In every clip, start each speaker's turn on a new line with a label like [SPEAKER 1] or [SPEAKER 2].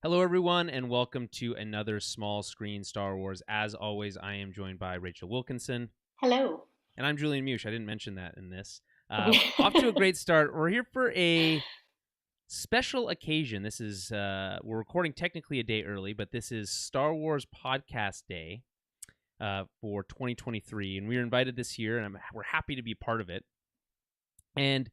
[SPEAKER 1] Hello, everyone, and welcome to another small screen Star Wars. As always, I am joined by Rachel Wilkinson.
[SPEAKER 2] Hello.
[SPEAKER 1] And I'm Julian Mush. I didn't mention that in this. Off to a great start. We're here for a special occasion. This is, we're recording technically a day early, but this is Star Wars Podcast Day for 2023. And we were invited this year, and we're happy to be part of it. And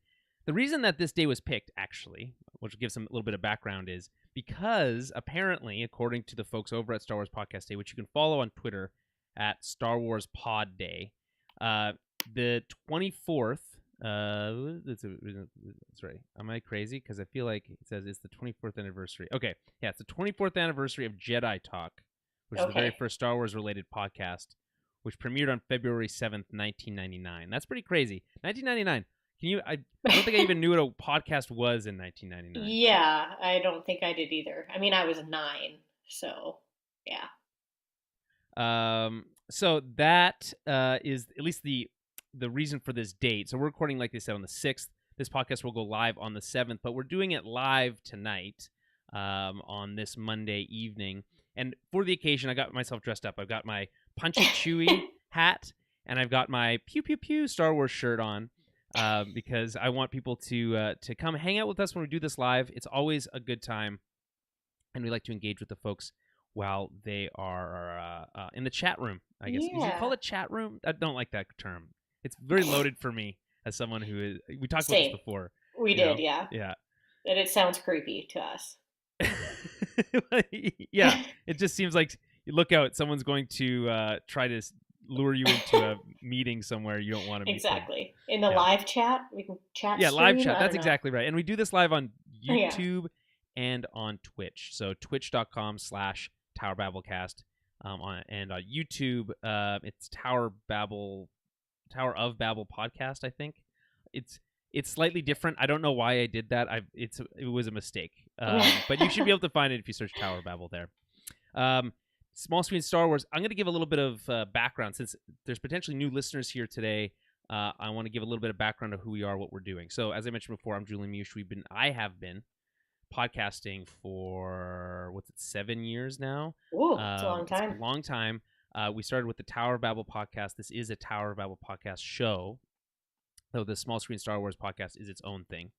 [SPEAKER 1] the reason that this day was picked, actually, which will give some a little bit of background, is because apparently, according to the folks over at Star Wars Podcast Day, which you can follow on Twitter at Star Wars Pod Day, the 24th, that's right. Am I crazy? Because I feel like it says it's the 24th anniversary. Okay, yeah, it's the 24th anniversary of Jedi Talk, which is the very first Star Wars related podcast, which premiered on February 7th, 1999. That's pretty crazy. 1999. I don't think I even knew what a podcast was in 1999.
[SPEAKER 2] Yeah, I don't think I did either. I mean, I was 9, so yeah.
[SPEAKER 1] So that is at least the reason for this date. So we're recording, like they said, on the 6th. This podcast will go live on the 7th, but we're doing it live tonight on this Monday evening. And for the occasion, I got myself dressed up. I've got my Punchy Chewy hat, and I've got my Pew Pew Pew Star Wars shirt on. Because I want people to come hang out with us when we do this live. It's always a good time, and we like to engage with the folks while they are in the chat room, I guess.
[SPEAKER 2] Yeah.
[SPEAKER 1] You call it chat room? I don't like that term. It's very loaded for me as someone who is. We talked about this before.
[SPEAKER 2] We did, yeah.
[SPEAKER 1] Yeah.
[SPEAKER 2] And it sounds creepy to us.
[SPEAKER 1] Yeah, it just seems like you look out. Someone's going to try to lure you into a meeting somewhere you don't want to meet.
[SPEAKER 2] Exactly. In the live chat, we can chat.
[SPEAKER 1] Yeah, live chat. That's exactly right. And we do this live on YouTube and on Twitch. So twitch.com/TowerBabbleCast. And on YouTube, it's Tower of Babel Podcast, I think. It's slightly different. I don't know why I did that. It was a mistake. But you should be able to find it if you search Tower Babel there. Small Screen Star Wars. I'm going to give a little bit of background since there's potentially new listeners here today. I want to give a little bit of background of who we are, what we're doing. So, as I mentioned before, I'm Julian Mush. I have been podcasting for 7 years now.
[SPEAKER 2] Ooh, it's a long time.
[SPEAKER 1] It's a long time. We started with the Tower of Babel podcast. This is a Tower of Babel podcast show, though the Small Screen Star Wars podcast is its own thing.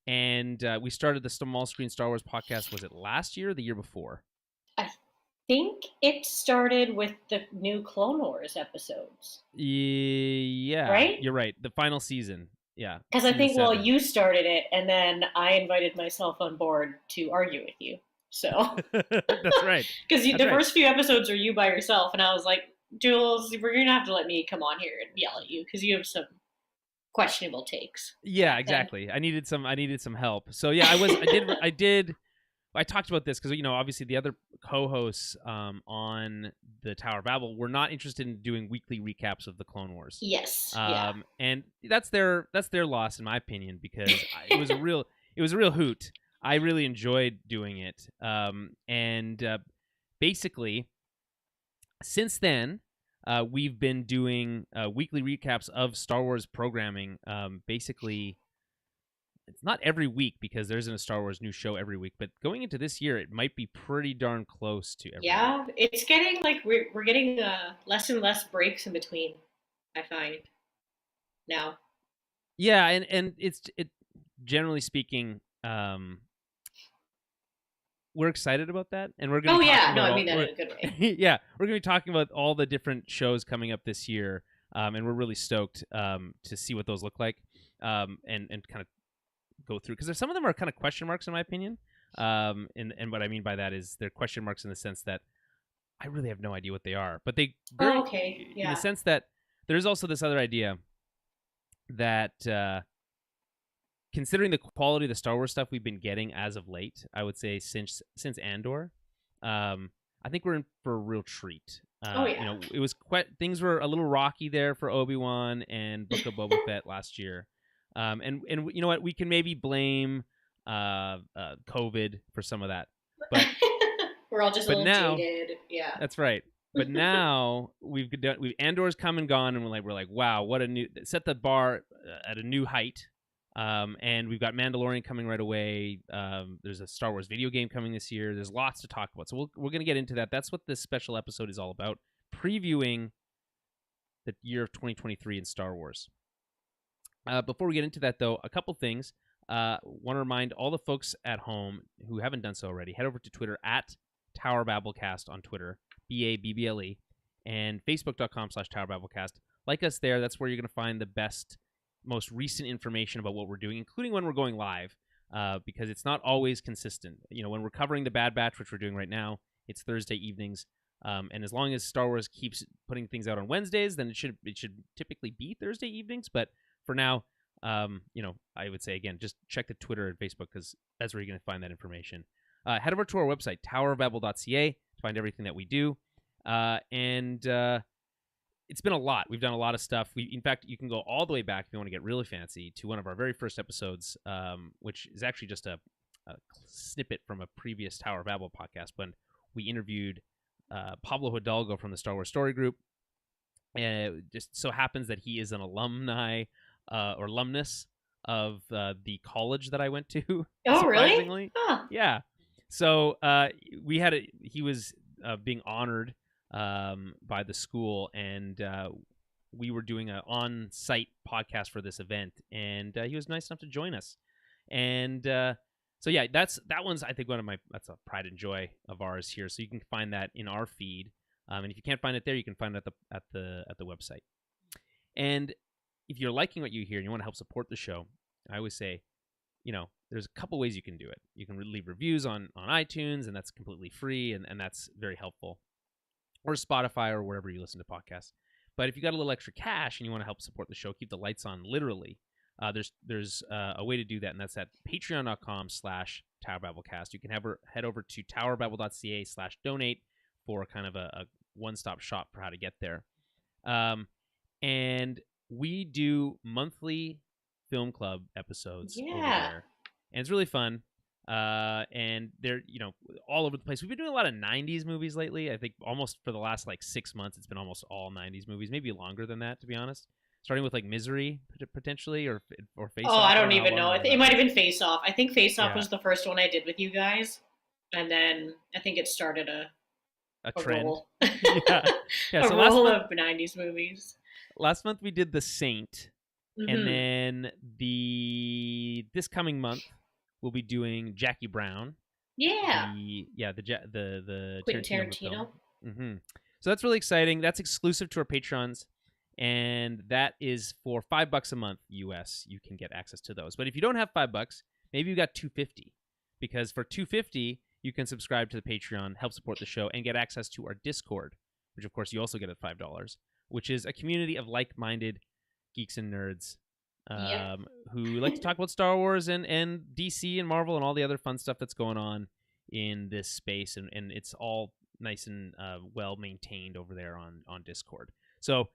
[SPEAKER 1] And we started the Small Screen Star Wars podcast. Was it last year or the year before?
[SPEAKER 2] I think it started with the new Clone Wars episodes.
[SPEAKER 1] Yeah.
[SPEAKER 2] Right?
[SPEAKER 1] You're right. The final season. Yeah.
[SPEAKER 2] Because I think, you started it, and then I invited myself on board to argue with you. So
[SPEAKER 1] that's right.
[SPEAKER 2] Because the first few episodes are you by yourself, and I was like, Jules, we're going to have to let me come on here and yell at you because you have some questionable takes.
[SPEAKER 1] Yeah, exactly. I needed some help. So yeah, I talked about this because, obviously the other co-hosts on the Tower of Babel were not interested in doing weekly recaps of the Clone Wars.
[SPEAKER 2] Yes.
[SPEAKER 1] And that's their loss, in my opinion, because it was a real hoot. I really enjoyed doing it. Basically, since then, we've been doing weekly recaps of Star Wars programming. Basically, it's not every week because there isn't a Star Wars new show every week, but going into this year, it might be pretty darn close to every week.
[SPEAKER 2] It's getting like we're getting less and less breaks in between, I find now.
[SPEAKER 1] Yeah, and it generally speaking, we're excited about that, and we're going to
[SPEAKER 2] I mean that in a good way.
[SPEAKER 1] Yeah, we're going to be talking about all the different shows coming up this year, and we're really stoked to see what those look like, and kind of go through, because some of them are kind of question marks in my opinion, and what I mean by that is they're question marks in the sense that I really have no idea what they are, but in the sense that there's also this other idea that considering the quality of the Star Wars stuff we've been getting as of late, I would say since Andor, I think we're in for a real treat. It was things were a little rocky there for Obi-Wan and Book of Boba Fett last year. And you know what? We can maybe blame COVID for some of that. But
[SPEAKER 2] we're all just a little jaded. Yeah,
[SPEAKER 1] that's right. But now Andor's come and gone, and we're like, wow, what a new set the bar at a new height. And we've got Mandalorian coming right away. There's a Star Wars video game coming this year. There's lots to talk about. So we're going to get into that. That's what this special episode is all about, previewing the year of 2023 in Star Wars. Before we get into that, though, a couple things. Want to remind all the folks at home who haven't done so already, head over to Twitter at TowerBabbleCast on Twitter, BABBLE, and Facebook.com/TowerBabbleCast. Like us there. That's where you're going to find the best, most recent information about what we're doing, including when we're going live, because it's not always consistent. When we're covering the Bad Batch, which we're doing right now, it's Thursday evenings. And as long as Star Wars keeps putting things out on Wednesdays, then it should typically be Thursday evenings. But for now, I would say, again, just check the Twitter and Facebook, because that's where you're going to find that information. Head over to our website, towerbabble.ca, to find everything that we do. And it's been a lot. We've done a lot of stuff. In fact, you can go all the way back, if you want to get really fancy, to one of our very first episodes, which is actually just a snippet from a previous Tower Babble podcast, when we interviewed Pablo Hidalgo from the Star Wars Story Group. And it just so happens that he is an alumnus of the college that I went to.
[SPEAKER 2] Oh, really? Huh.
[SPEAKER 1] Yeah. So he was being honored by the school, and we were doing an on-site podcast for this event, and he was nice enough to join us. And so yeah, that one's, I think, that's a pride and joy of ours here. So you can find that in our feed, and if you can't find it there, you can find it at the website. And if you're liking what you hear and you want to help support the show, I always say, there's a couple ways you can do it. You can leave reviews on iTunes, and that's completely free, and that's very helpful. Or Spotify, or wherever you listen to podcasts. But if you got a little extra cash and you want to help support the show, keep the lights on, literally, there's a way to do that, and that's at patreon.com/TowerBabbleCast. You can head over to towerbabble.ca/donate for kind of a one-stop shop for how to get there. And we do monthly film club episodes over there, and it's really fun. And they're all over the place. We've been doing a lot of 90s movies lately. I think almost for the last 6 months, it's been almost all 90s movies, maybe longer than that, to be honest. Starting with Misery potentially, or Face Off.
[SPEAKER 2] Oh, I don't even know. It might have been Face Off. I think Face Off was the first one I did with you guys, and then I think it started a
[SPEAKER 1] trend.
[SPEAKER 2] Roll.
[SPEAKER 1] yeah.
[SPEAKER 2] A
[SPEAKER 1] so
[SPEAKER 2] roll of 90s movies.
[SPEAKER 1] Last month we did The Saint, and then this coming month we'll be doing Jackie Brown.
[SPEAKER 2] Yeah.
[SPEAKER 1] The
[SPEAKER 2] Quentin Tarantino.
[SPEAKER 1] So that's really exciting. That's exclusive to our Patrons, and that is for $5 a month US. You can get access to those. But if you don't have $5, maybe you got $2.50, because for $2.50 you can subscribe to the Patreon, help support the show, and get access to our Discord, which of course you also get at $5, which is a community of like-minded geeks and nerds who like to talk about Star Wars and DC and Marvel and all the other fun stuff that's going on in this space, and it's all nice and well maintained over there on Discord. So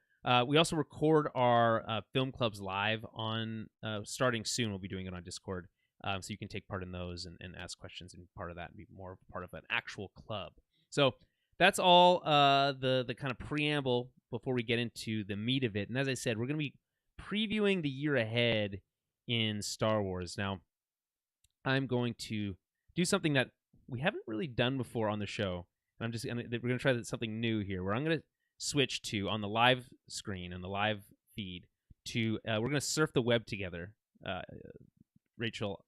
[SPEAKER 1] we also record our film clubs live on starting soon. We'll be doing it on Discord, so you can take part in those and ask questions and part of that and be more part of an actual club. So that's all the kind of preamble before we get into the meat of it. And as I said, we're going to be previewing the year ahead in Star Wars. Now, I'm going to do something that we haven't really done before on the show. And we're going to try something new here, where I'm going to switch to, on the live screen and the live feed, to we're going to surf the web together. Rachel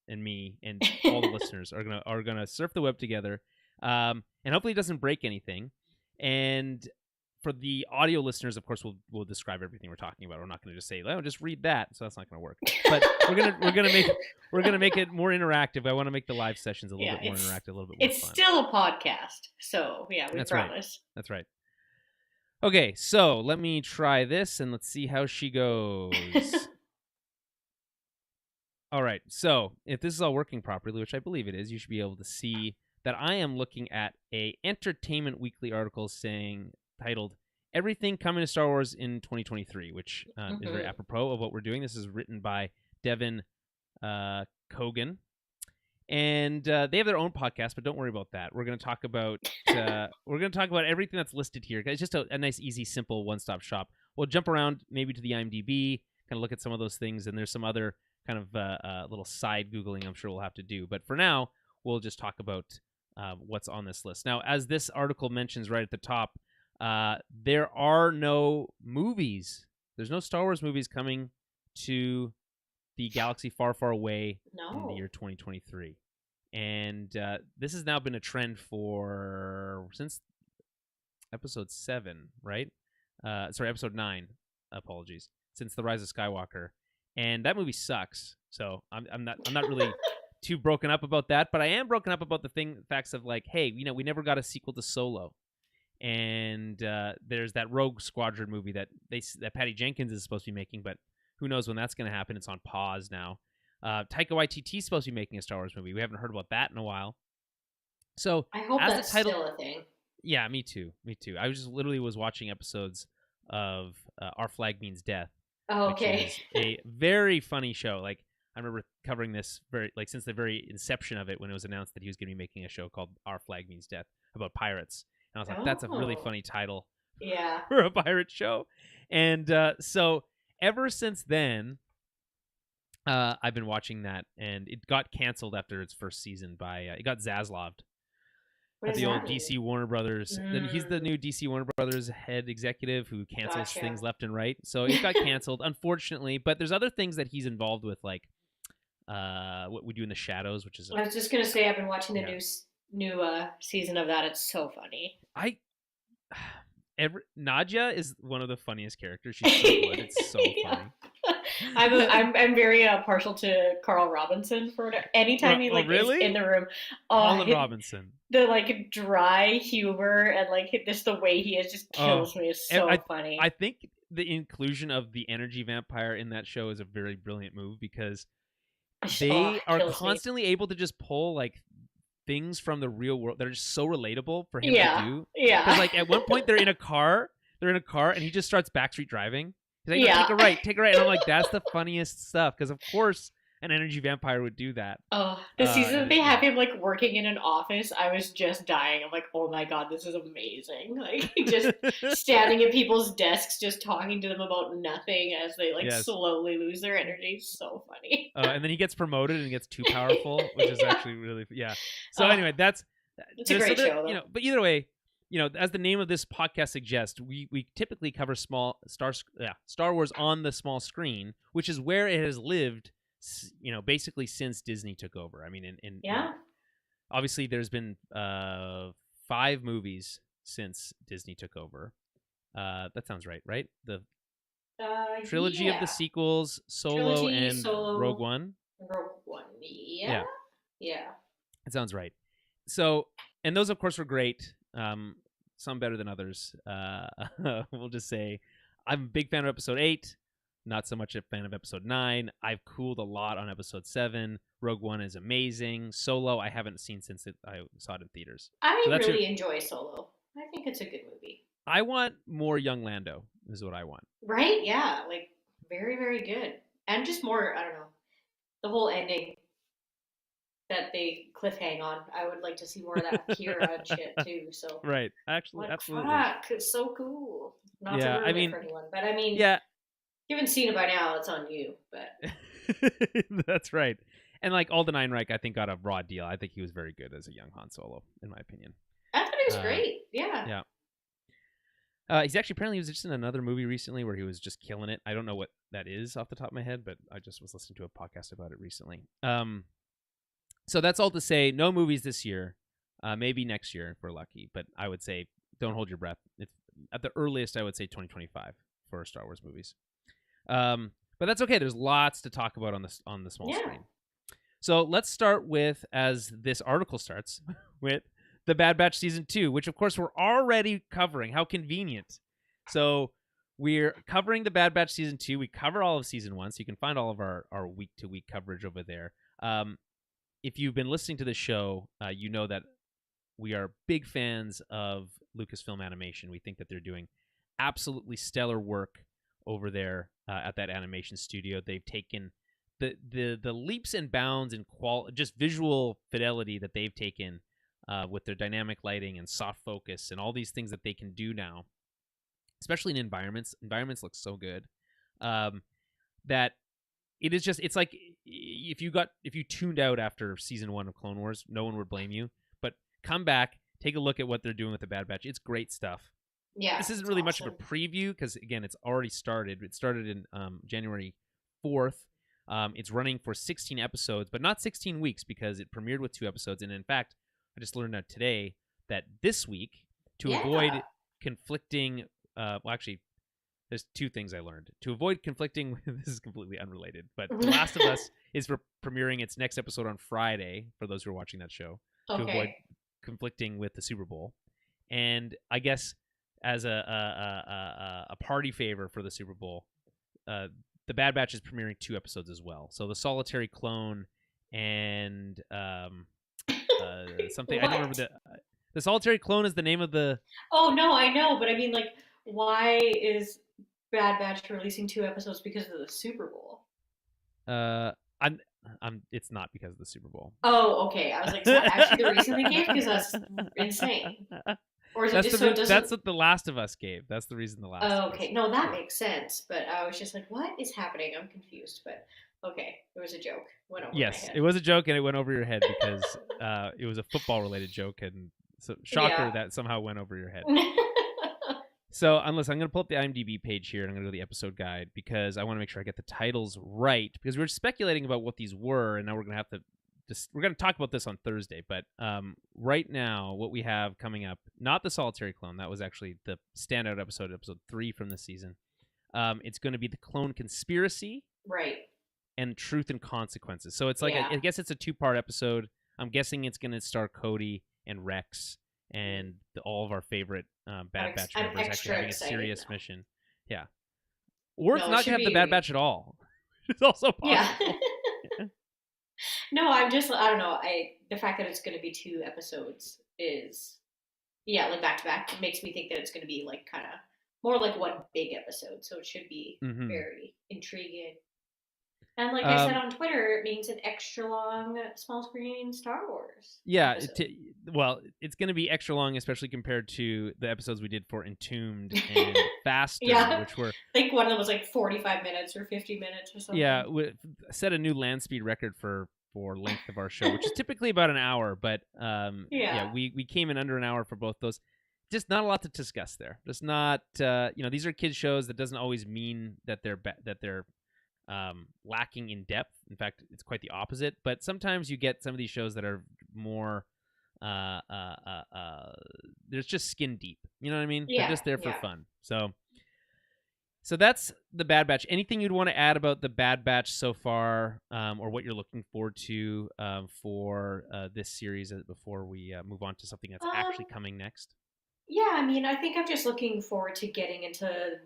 [SPEAKER 1] and me and all the listeners are going to surf the web together, and hopefully it doesn't break anything. And for the audio listeners, of course, we'll describe everything we're talking about. We're not going to just say, "Oh, just read that." So that's not going to work. But we're gonna make it more interactive. I want to make the live sessions a little bit more interactive, a little bit more fun.
[SPEAKER 2] It's still a podcast, so yeah, we promise.
[SPEAKER 1] Right. That's right. Okay, so let me try this, and let's see how she goes. All right, so if this is all working properly, which I believe it is, you should be able to see that I am looking at a Entertainment Weekly article titled "Everything Coming to Star Wars in 2023," which is very apropos of what we're doing. This is written by Devin Kogan, and they have their own podcast, but don't worry about that. We're going to talk about everything that's listed here. It's just a nice, easy, simple one-stop shop. We'll jump around maybe to the IMDb, kind of look at some of those things, and there's some other kind of a little side Googling I'm sure we'll have to do. But for now, we'll just talk about what's on this list. Now, as this article mentions right at the top, there are no movies. There's no Star Wars movies coming to the galaxy far, far away in the year 2023. And this has now been a trend since episode 7, right? Sorry, episode 9. Apologies. Since The Rise of Skywalker. And that movie sucks. So I'm not really too broken up about that, but I am broken up about the facts of like, hey, we never got a sequel to Solo. And there's that Rogue Squadron movie that Patty Jenkins is supposed to be making, but who knows when that's going to happen? It's on pause now. Taika Waititi's supposed to be making a Star Wars movie. We haven't heard about that in a while. So
[SPEAKER 2] I hope that's still a thing.
[SPEAKER 1] Yeah, me too. I was watching episodes of Our Flag Means Death.
[SPEAKER 2] Oh, okay.
[SPEAKER 1] Which is a very funny show. Like, I remember covering this since the very inception of it when it was announced that he was going to be making a show called Our Flag Means Death about pirates. And I was like, that's a really funny title for a pirate show. And so ever since then, I've been watching that, and it got canceled after its first season it got Zaslaved. At the old DC Warner Brothers. He's the new DC Warner Brothers head executive who cancels things left and right. So it got canceled, unfortunately. But there's other things that he's involved with, like What We Do in the Shadows, which is...
[SPEAKER 2] I was just going to say, I've been watching the new season of that. It's so funny.
[SPEAKER 1] Nadia is one of the funniest characters. She's so good. It's so funny.
[SPEAKER 2] I'm very partial to Carl Robinson for anytime he is in the room.
[SPEAKER 1] Colin Robinson.
[SPEAKER 2] The like dry humor and like just the way he is just kills me. It's so funny.
[SPEAKER 1] I think the inclusion of the energy vampire in that show is a very brilliant move because they are constantly able to just pull like things from the real world that are just so relatable for him to do.
[SPEAKER 2] Yeah.
[SPEAKER 1] Because like at one point they're in a car and he just starts backstreet driving. He's like, no, take a right. And I'm like, that's the funniest stuff. Because of course an energy vampire would do that.
[SPEAKER 2] Oh, the season they have him like working in an office, I was just dying. I'm like, oh my god, this is amazing. Like just standing at people's desks, just talking to them about nothing as they slowly lose their energy. So funny.
[SPEAKER 1] And then he gets promoted and gets too powerful, which is actually really So anyway, it's
[SPEAKER 2] a great show. Though.
[SPEAKER 1] But either way, as the name of this podcast suggests, we typically cover Star Wars on the small screen, which is where it has lived. Basically since Disney took over. I mean, obviously there's been 5 movies since Disney took over. That sounds right? The trilogy of the sequels, Solo and Rogue One.
[SPEAKER 2] Rogue One, yeah.
[SPEAKER 1] It sounds right. So, and those of course were great. Some better than others. We'll just say I'm a big fan of Episode 8. Not so much a fan of Episode 9. I've cooled a lot on Episode 7. Rogue One is amazing. Solo, I haven't seen since I saw it in theaters.
[SPEAKER 2] I really enjoy Solo. I think it's a good movie.
[SPEAKER 1] I want more young Lando, is what I want.
[SPEAKER 2] Right? Yeah. Like, very, very good. And just more, I don't know, the whole ending that they cliffhang on. I would like to see more of that Kira and shit, too. So
[SPEAKER 1] right. Actually, absolutely.
[SPEAKER 2] Fuck, it's so cool. Not to ruin it for anyone. But I mean...
[SPEAKER 1] Yeah.
[SPEAKER 2] If you haven't seen it by now, it's on you. But
[SPEAKER 1] that's right. And like Alden Ehrenreich, I think got a raw deal. I think he was very good as a young Han Solo, in my opinion.
[SPEAKER 2] I thought he was great. Yeah.
[SPEAKER 1] He's actually apparently he was just in another movie recently where he was just killing it. I don't know what that is off the top of my head, but I just was listening to a podcast about it recently. So that's all to say, no movies this year. Maybe next year if we're lucky, but I would say don't hold your breath. It's at the earliest I would say 2025 for Star Wars movies. But that's okay. There's lots to talk about on the small screen. So let's start with, as this article starts, with The Bad Batch Season 2, which of course we're already covering. How convenient. So we're covering The Bad Batch Season 2. We cover all of Season 1, so you can find all of our week-to-week coverage over there. If you've been listening to the show, you know that we are big fans of Lucasfilm Animation. We think that they're doing absolutely stellar work over there at that animation studio. They've taken the leaps and bounds in just visual fidelity that they've taken with their dynamic lighting and soft focus and all these things that they can do now, especially in environments. Environments look so good that it's like if you tuned out after season 1 of Clone Wars, no one would blame you. But come back, take a look at what they're doing with the Bad Batch. It's great stuff.
[SPEAKER 2] Yeah,
[SPEAKER 1] this isn't really much of a preview because again, it's already started. It started in January 4th. It's running for 16 episodes, but not 16 weeks because it premiered with 2 episodes. And in fact, I just learned out today that this week, to avoid conflicting, well, actually, there's 2 things I learned. To avoid conflicting, this is completely unrelated, but The Last of Us is premiering its next episode on Friday, for those who are watching that show, to avoid conflicting with the Super Bowl. And I guess as a party favor for the Super Bowl, the Bad Batch is premiering 2 episodes as well. So the Solitary Clone and something, I don't remember the Solitary Clone is the name of the...
[SPEAKER 2] Oh, no, I know, but I mean, like, why is Bad Batch releasing 2 episodes because of the Super Bowl?
[SPEAKER 1] It's not because of the Super Bowl.
[SPEAKER 2] Oh, okay. I was like, is that actually the reason they gave? Because that's insane. Or is
[SPEAKER 1] that's what The Last of Us gave. That's the reason The Last of Us.
[SPEAKER 2] Oh, okay. No, that makes sense. But I was just like, what is happening? I'm confused. But okay, it was a joke. Went over my head.
[SPEAKER 1] It was a joke, and it went over your head because it was a football-related joke, and so shocker that somehow went over your head. So, unless I'm going to pull up the IMDb page here, and I'm going to go to the episode guide because I want to make sure I get the titles right. Because we were speculating about what these were, and now we're going to have to we're going to talk about this on Thursday. But right now, what we have coming up, not the Solitary Clone, that was actually the standout episode 3 from the season. It's going to be the Clone Conspiracy,
[SPEAKER 2] right,
[SPEAKER 1] and Truth and Consequences. So it's like I guess it's a 2-part episode. I'm guessing it's going to star Cody and Rex and all of our favorite Bad Batch members actually having a serious mission. Yeah. Or it's not going to have the Bad Batch at all. It's also possible.
[SPEAKER 2] Yeah. No, I don't know. The fact that it's going to be 2 episodes is, like back to back, makes me think that it's going to be like kind of more like one big episode. So it should be very intriguing. And like I said on Twitter, it means an extra long small screen Star Wars.
[SPEAKER 1] Yeah, well, it's going to be extra long, especially compared to the episodes we did for Entombed and Faster, which were...
[SPEAKER 2] I think one of them was like 45 minutes or 50 minutes or something.
[SPEAKER 1] Yeah, we set a new land speed record for length of our show, which is typically about an hour, but we came in under an hour for both those. Just not a lot to discuss there. Just not, these are kids shows. That doesn't always mean that they're lacking in depth. In fact, it's quite the opposite. But sometimes you get some of these shows that are more, there's just skin deep. You know what I mean?
[SPEAKER 2] Yeah,
[SPEAKER 1] they're just there for fun. So that's the Bad Batch. Anything you'd want to add about the Bad Batch so far, or what you're looking forward to for this series before we move on to something that's actually coming next?
[SPEAKER 2] Yeah, I mean, I think I'm just looking forward to getting into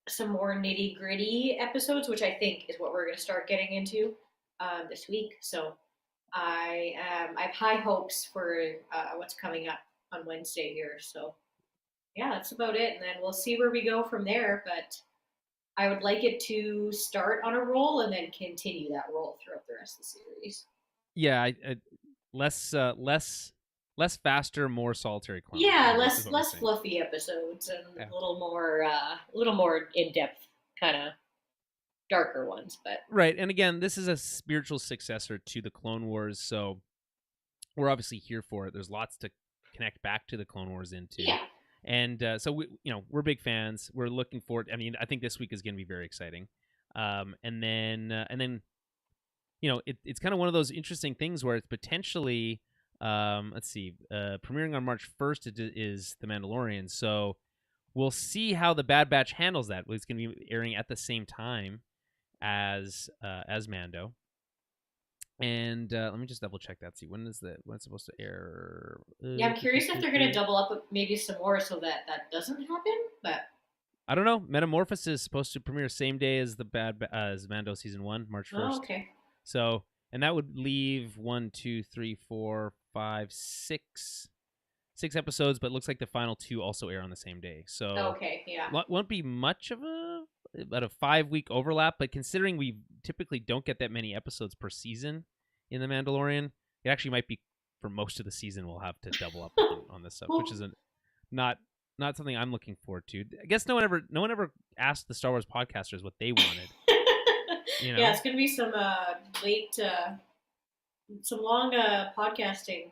[SPEAKER 2] some more nitty-gritty episodes, which I think is what we're going to start getting into this week. So I have high hopes for what's coming up on Wednesday here. So yeah, that's about it. And then we'll see where we go from there. But I would like it to start on a roll and then continue that roll throughout the rest of the series.
[SPEAKER 1] Yeah, less faster, more Solitary Clone.
[SPEAKER 2] Yeah, less fluffy episodes and a little more in depth, kind of darker ones. But
[SPEAKER 1] right, and again, this is a spiritual successor to the Clone Wars, so we're obviously here for it. There's lots to connect back to the Clone Wars into.
[SPEAKER 2] Yeah.
[SPEAKER 1] And so we're big fans. We're looking forward. I mean, I think this week is going to be very exciting. And then it's kind of one of those interesting things where it's potentially, let's see, premiering on March 1st is The Mandalorian. So we'll see how the Bad Batch handles that. It's going to be airing at the same time as Mando. And let me just double check that. See when it's supposed to air.
[SPEAKER 2] I'm curious if they're going to double up maybe some more so that doesn't happen. But
[SPEAKER 1] I don't know. Metamorphosis is supposed to premiere same day as as Mando season 1, March 1st.
[SPEAKER 2] Oh, okay.
[SPEAKER 1] So, and that would leave 1, 2, 3, 4, 5, 6 episodes. But it looks like the final 2 also air on the same day. So
[SPEAKER 2] okay, yeah,
[SPEAKER 1] won't be much of about a 5-week overlap, but considering we typically don't get that many episodes per season in The Mandalorian, it actually might be for most of the season we'll have to double up on this stuff, which is not something I'm looking forward to. I guess no one ever asked the Star Wars podcasters what they wanted. You
[SPEAKER 2] Yeah,
[SPEAKER 1] know?
[SPEAKER 2] it's gonna be some some long podcasting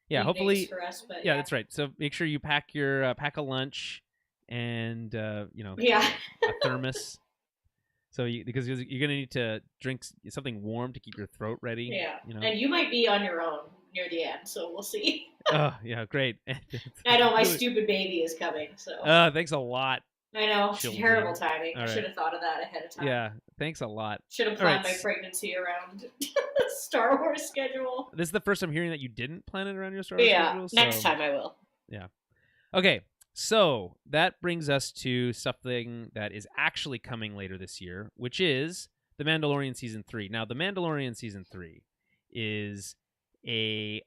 [SPEAKER 1] Yeah,
[SPEAKER 2] evenings
[SPEAKER 1] hopefully.
[SPEAKER 2] for us. But
[SPEAKER 1] Yeah,
[SPEAKER 2] yeah,
[SPEAKER 1] that's right. So make sure you pack your pack a lunch and
[SPEAKER 2] yeah.
[SPEAKER 1] a thermos. So because you're gonna need to drink something warm to keep your throat ready.
[SPEAKER 2] Yeah,
[SPEAKER 1] You know.
[SPEAKER 2] and you might be on your own near the end, so we'll see.
[SPEAKER 1] Oh yeah, great.
[SPEAKER 2] I know my
[SPEAKER 1] Really.
[SPEAKER 2] stupid baby is coming, so
[SPEAKER 1] Thanks a lot,
[SPEAKER 2] I know it's terrible
[SPEAKER 1] children.
[SPEAKER 2] timing.
[SPEAKER 1] All
[SPEAKER 2] I should
[SPEAKER 1] right.
[SPEAKER 2] have thought of that ahead of time.
[SPEAKER 1] Yeah. Thanks a lot.
[SPEAKER 2] Should have
[SPEAKER 1] All right.
[SPEAKER 2] planned my pregnancy around Star Wars schedule.
[SPEAKER 1] This is the first I'm hearing that you didn't plan it around your Star Wars
[SPEAKER 2] Yeah,
[SPEAKER 1] schedule.
[SPEAKER 2] next
[SPEAKER 1] So
[SPEAKER 2] time I will.
[SPEAKER 1] yeah. Okay. So that brings us to something that is actually coming later this year, which is The Mandalorian Season 3. Now, The Mandalorian Season 3 is a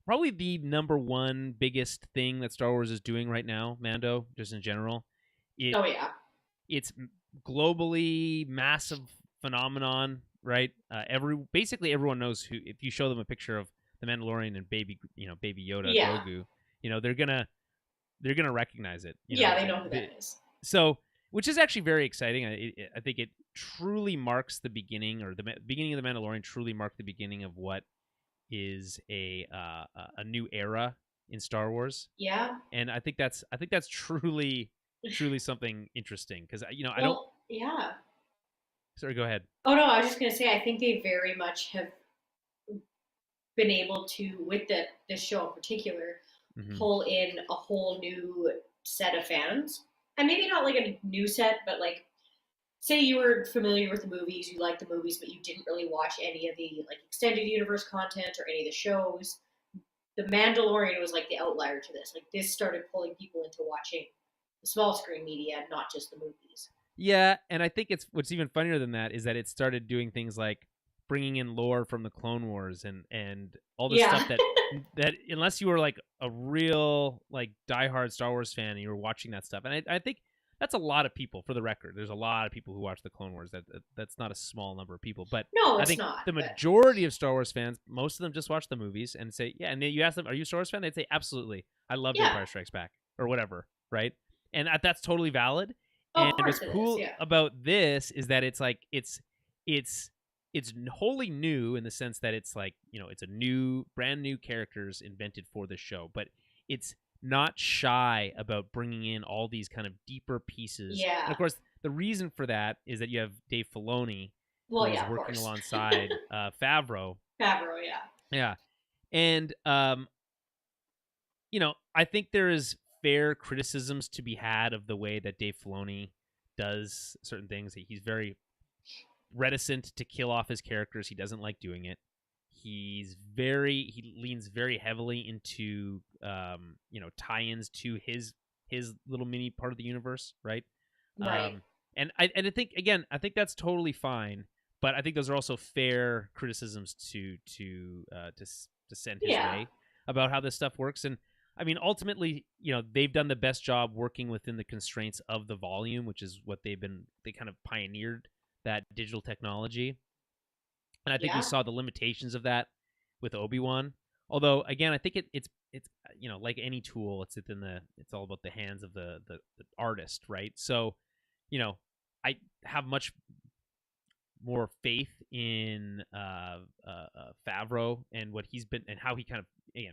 [SPEAKER 1] probably the number one biggest thing that Star Wars is doing right now, Mando, just in general.
[SPEAKER 2] Oh yeah.
[SPEAKER 1] It's globally massive phenomenon, right? Basically everyone knows who. If you show them a picture of the Mandalorian and baby Yoda,
[SPEAKER 2] Yeah.
[SPEAKER 1] Grogu, they're gonna recognize it.
[SPEAKER 2] Yeah, they know who that is.
[SPEAKER 1] So, which is actually very exciting. I think it truly marks the beginning, or the beginning of the Mandalorian truly marked the beginning of what is a new era in Star Wars.
[SPEAKER 2] Yeah.
[SPEAKER 1] And I think that's truly something interesting because I don't.
[SPEAKER 2] Well, yeah.
[SPEAKER 1] Sorry, go ahead.
[SPEAKER 2] Oh no, I was just gonna say I think they very much have been able to, with this show in particular, pull in a whole new set of fans. And maybe not like a new set, but like say you were familiar with the movies, you liked the movies, but you didn't really watch any of the like extended universe content or any of the shows. The Mandalorian was like the outlier to this. Like this started pulling people into watching the small screen media, not just the movies.
[SPEAKER 1] Yeah, and I think it's what's even funnier than that is that it started doing things like bringing in lore from the Clone Wars and all this stuff that unless you were like a real like diehard Star Wars fan and you were watching that stuff, and I think that's a lot of people. For the record, there's a lot of people who watch the Clone Wars. That's not a small number of people, but
[SPEAKER 2] no,
[SPEAKER 1] I think
[SPEAKER 2] not,
[SPEAKER 1] the majority of Star Wars fans, most of them just watch the movies and say, yeah. And then you ask them, "Are you a Star Wars fan?" They'd say, "Absolutely, I love The Empire Strikes Back" or whatever, right? And that's totally valid. And what's cool about this is that it's like it's wholly new in the sense that it's like it's a brand new characters invented for the show, but it's not shy about bringing in all these kind of deeper pieces.
[SPEAKER 2] Yeah.
[SPEAKER 1] And of course, the reason for that is that you have Dave Filoni, who's working alongside Favreau.
[SPEAKER 2] Favreau, yeah.
[SPEAKER 1] Yeah, and I think there is fair criticisms to be had of the way that Dave Filoni does certain things. He's very reticent to kill off his characters. He doesn't like doing it. He leans very heavily into tie-ins to his little mini part of the universe, right?
[SPEAKER 2] Right.
[SPEAKER 1] And I think that's totally fine, but I think those are also fair criticisms to send his way about how this stuff works. And I mean, ultimately, they've done the best job working within the constraints of the volume, which is what they kind of pioneered that digital technology. And I think we saw the limitations of that with Obi-Wan. Although, again, I think it's like any tool, it's all about the hands of the artist, right? So, I have much more faith in Favreau and what he's been and how he kind of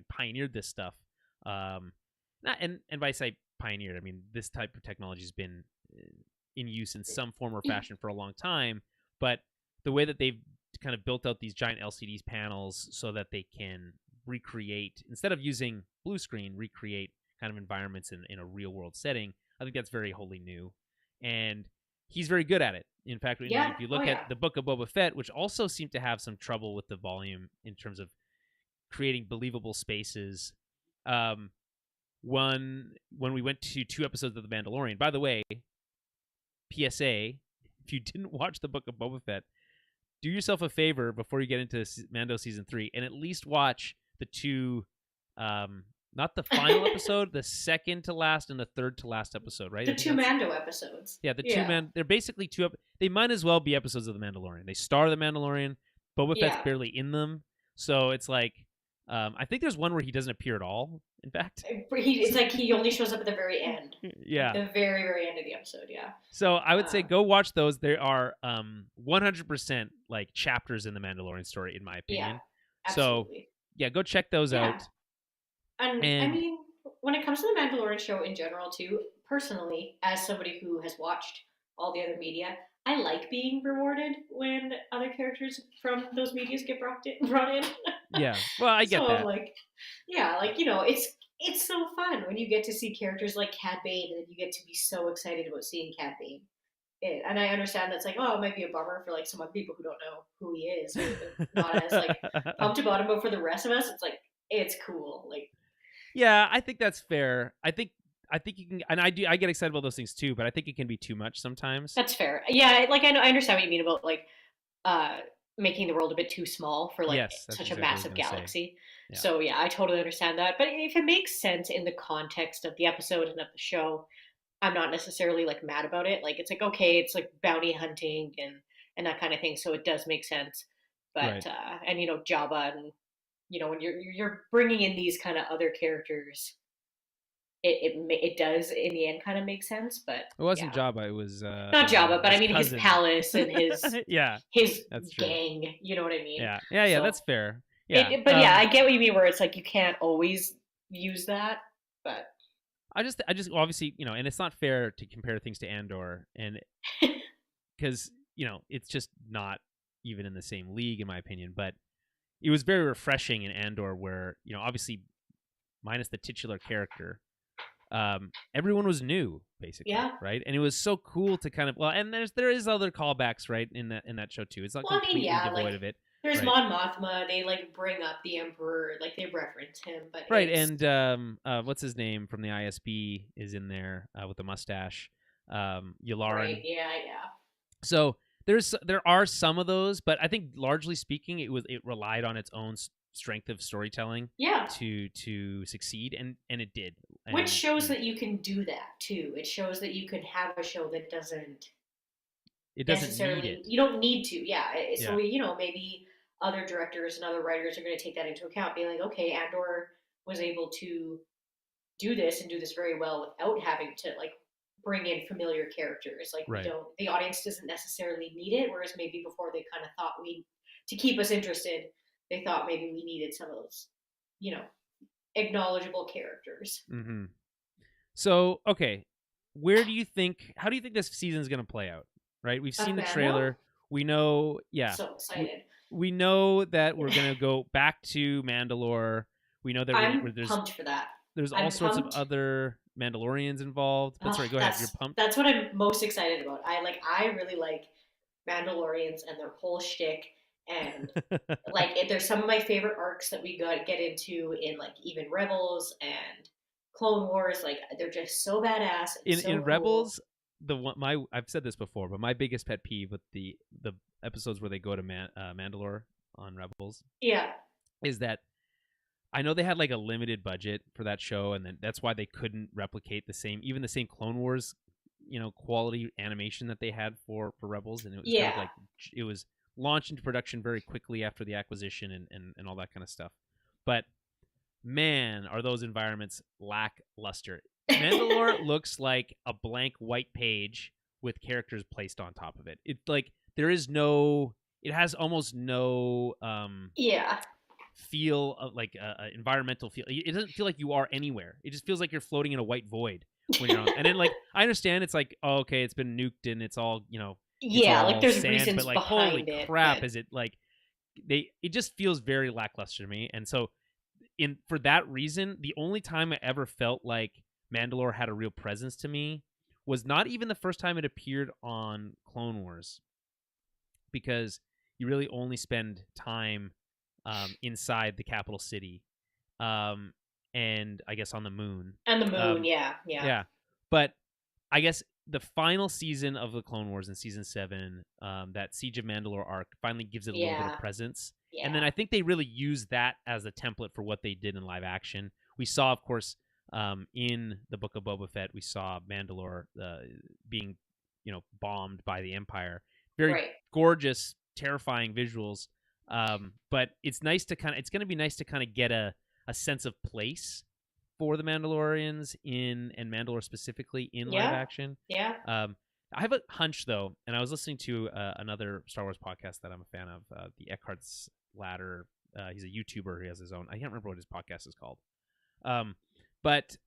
[SPEAKER 1] pioneered this stuff. And by say pioneered, I mean this type of technology has been in use in some form or fashion for a long time, but the way that they've kind of built out these giant LCD panels so that they can recreate, instead of using blue screen, recreate kind of environments in a real world setting, I think that's very wholly new. And he's very good at it. In fact, if you look at the Book of Boba Fett, which also seemed to have some trouble with the volume in terms of creating believable spaces, when we went to 2 episodes of The Mandalorian, by the way, PSA, if you didn't watch the Book of Boba Fett, do yourself a favor before you get into Mando Season 3 and at least watch the 2, not the final episode, the second to last and the third to last episode, right?
[SPEAKER 2] The 2 Mando episodes.
[SPEAKER 1] Yeah, the 2 they're basically 2 they might as well be episodes of The Mandalorian. They star The Mandalorian. Boba Fett's barely in them. So it's like, I think there's one where he doesn't appear at all. In fact,
[SPEAKER 2] It's like he only shows up at the very end, like
[SPEAKER 1] yeah.
[SPEAKER 2] the very very end of the episode. Yeah.
[SPEAKER 1] So I would say
[SPEAKER 2] Uh,
[SPEAKER 1] go watch those. There are 100% like chapters in the Mandalorian story, in my
[SPEAKER 2] yeah,
[SPEAKER 1] opinion. So
[SPEAKER 2] absolutely.
[SPEAKER 1] yeah, go check those
[SPEAKER 2] Yeah,
[SPEAKER 1] out.
[SPEAKER 2] and I
[SPEAKER 1] And
[SPEAKER 2] mean, when it comes to the Mandalorian show in general, too, personally, as somebody who has watched all the other media, I like being rewarded when other characters from those medias get brought in.
[SPEAKER 1] yeah, well, I get
[SPEAKER 2] So I'm
[SPEAKER 1] that.
[SPEAKER 2] like, yeah, like it's so fun when you get to see characters like Cad Bane, and you get to be so excited about seeing Cad Bane. And I understand that's like, oh, it might be a bummer for like some other people who don't know who he is, or not as like pumped about him, but for the rest of us, it's like it's cool. Like
[SPEAKER 1] Yeah, I think that's fair. I think you can, and I get excited about those things too, but I think it can be too much sometimes.
[SPEAKER 2] that's fair. Yeah, like I know I understand what you mean about like uh making the world a bit too small for like
[SPEAKER 1] Yes, that's
[SPEAKER 2] such a
[SPEAKER 1] exactly what I was
[SPEAKER 2] massive
[SPEAKER 1] gonna say.
[SPEAKER 2] galaxy.
[SPEAKER 1] Yeah,
[SPEAKER 2] So yeah, I totally understand that. But if it makes sense in the context of the episode and of the show, I'm not necessarily like mad about it. Like it's like okay, it's like bounty hunting and that kind of thing, so it does make sense. But
[SPEAKER 1] right.
[SPEAKER 2] and Jabba, and when you're bringing in these kind of other characters, it does in the end kind of make sense. But
[SPEAKER 1] It wasn't
[SPEAKER 2] yeah,
[SPEAKER 1] Jabba. It was
[SPEAKER 2] not Jabba, but I
[SPEAKER 1] his
[SPEAKER 2] mean his
[SPEAKER 1] cousin.
[SPEAKER 2] palace and his
[SPEAKER 1] Yeah,
[SPEAKER 2] his
[SPEAKER 1] that's true.
[SPEAKER 2] gang. You know what I mean?
[SPEAKER 1] Yeah, yeah, yeah. That's
[SPEAKER 2] So
[SPEAKER 1] fair. Yeah.
[SPEAKER 2] but yeah, I get what you mean. Where it's like you can't always use that, but
[SPEAKER 1] I just obviously, and it's not fair to compare things to Andor, and because it's just not even in the same league, in my opinion. But it was very refreshing in Andor, where obviously minus the titular character, everyone was new basically,
[SPEAKER 2] yeah.
[SPEAKER 1] right? And it was so cool to kind of and there is other callbacks, right, in that show too. It's not
[SPEAKER 2] Well, I mean,
[SPEAKER 1] completely
[SPEAKER 2] yeah,
[SPEAKER 1] devoid
[SPEAKER 2] like
[SPEAKER 1] of it,
[SPEAKER 2] there's
[SPEAKER 1] right?
[SPEAKER 2] Mon Mothma. They like bring up the Emperor, like they reference him, but
[SPEAKER 1] Right,
[SPEAKER 2] it's
[SPEAKER 1] and what's his name from the ISB is in there with the mustache,
[SPEAKER 2] right.
[SPEAKER 1] Yularen.
[SPEAKER 2] Yeah, yeah,
[SPEAKER 1] So there are some of those, but I think largely speaking, it relied on its own strength of storytelling
[SPEAKER 2] yeah.
[SPEAKER 1] to succeed, and it did,
[SPEAKER 2] Which
[SPEAKER 1] and
[SPEAKER 2] shows that you can do that too. It shows that you can have a show that doesn't
[SPEAKER 1] it doesn't need
[SPEAKER 2] necessarily.
[SPEAKER 1] it.
[SPEAKER 2] You don't need to. Yeah. So
[SPEAKER 1] Yeah,
[SPEAKER 2] maybe other directors and other writers are going to take that into account, being like, okay, Andor was able to do this and do this very well without having to like bring in familiar characters. Like we
[SPEAKER 1] right.
[SPEAKER 2] don't, the audience doesn't necessarily need it. Whereas maybe before they kind of thought to keep us interested, they thought maybe we needed some of those, you know, acknowledgeable characters.
[SPEAKER 1] Mm-hmm. So okay, how do you think this season's gonna play out? Right, we've
[SPEAKER 2] Of
[SPEAKER 1] seen the
[SPEAKER 2] Mando,
[SPEAKER 1] trailer. We know, yeah,
[SPEAKER 2] so
[SPEAKER 1] we,
[SPEAKER 2] excited.
[SPEAKER 1] we know that we're gonna go back to Mandalore. We know that
[SPEAKER 2] I'm
[SPEAKER 1] there's
[SPEAKER 2] pumped for that.
[SPEAKER 1] there's all
[SPEAKER 2] I'm
[SPEAKER 1] sorts of
[SPEAKER 2] pumped.
[SPEAKER 1] other Mandalorians involved. But
[SPEAKER 2] Oh,
[SPEAKER 1] sorry, go ahead. You're pumped.
[SPEAKER 2] that's what I'm most excited about. I really like Mandalorians and their whole shtick, and like there's some of my favorite arcs that we got get into in like even Rebels and Clone Wars. Like they're just so badass and
[SPEAKER 1] in
[SPEAKER 2] so cool.
[SPEAKER 1] Rebels, I've said this before, but my biggest pet peeve with the episodes where they go to Mandalore on Rebels
[SPEAKER 2] Yeah,
[SPEAKER 1] is that I know they had like a limited budget for that show, and then that's why they couldn't replicate the same Clone Wars, quality animation that they had for Rebels, and it was kind of
[SPEAKER 2] yeah.
[SPEAKER 1] like it was launched into production very quickly after the acquisition and all that kind of stuff. But man, are those environments lackluster. Mandalore looks like a blank white page with characters placed on top of it. It like there is no it has almost no
[SPEAKER 2] Yeah.
[SPEAKER 1] feel of like environmental feel. It doesn't feel like you are anywhere. It just feels like you're floating in a white void when you're on. And then like I understand it's like, oh, okay, it's been nuked and it's all, it's
[SPEAKER 2] Yeah, like
[SPEAKER 1] all
[SPEAKER 2] there's
[SPEAKER 1] sand, but
[SPEAKER 2] reasons
[SPEAKER 1] like holy
[SPEAKER 2] behind it,
[SPEAKER 1] crap,
[SPEAKER 2] but
[SPEAKER 1] is it like it just feels very lackluster to me. And so in for that reason, the only time I ever felt like Mandalore had a real presence to me was not even the first time it appeared on Clone Wars, because you really only spend time inside the capital city, um, and I guess on the moon.
[SPEAKER 2] and the moon,
[SPEAKER 1] Um,
[SPEAKER 2] yeah, yeah.
[SPEAKER 1] yeah, but I guess the final season of the Clone Wars in season 7, that Siege of Mandalore arc finally gives it a little bit of
[SPEAKER 2] Yeah.
[SPEAKER 1] presence. And then
[SPEAKER 2] Yeah.
[SPEAKER 1] I think they really used that as a template for what they did in live action. We saw, of course, in the Book of Boba Fett, we saw Mandalore being, bombed by the Empire. Very
[SPEAKER 2] Right.
[SPEAKER 1] gorgeous, terrifying visuals. But it's nice to it's going to be nice to kind of get a sense of place for the Mandalorians and Mandalore specifically in live action.
[SPEAKER 2] Yeah.
[SPEAKER 1] I have a hunch though, and I was listening to another Star Wars podcast that I'm a fan of, the Eckhart's Ladder. He's a YouTuber who has his own. I can't remember what his podcast is called. But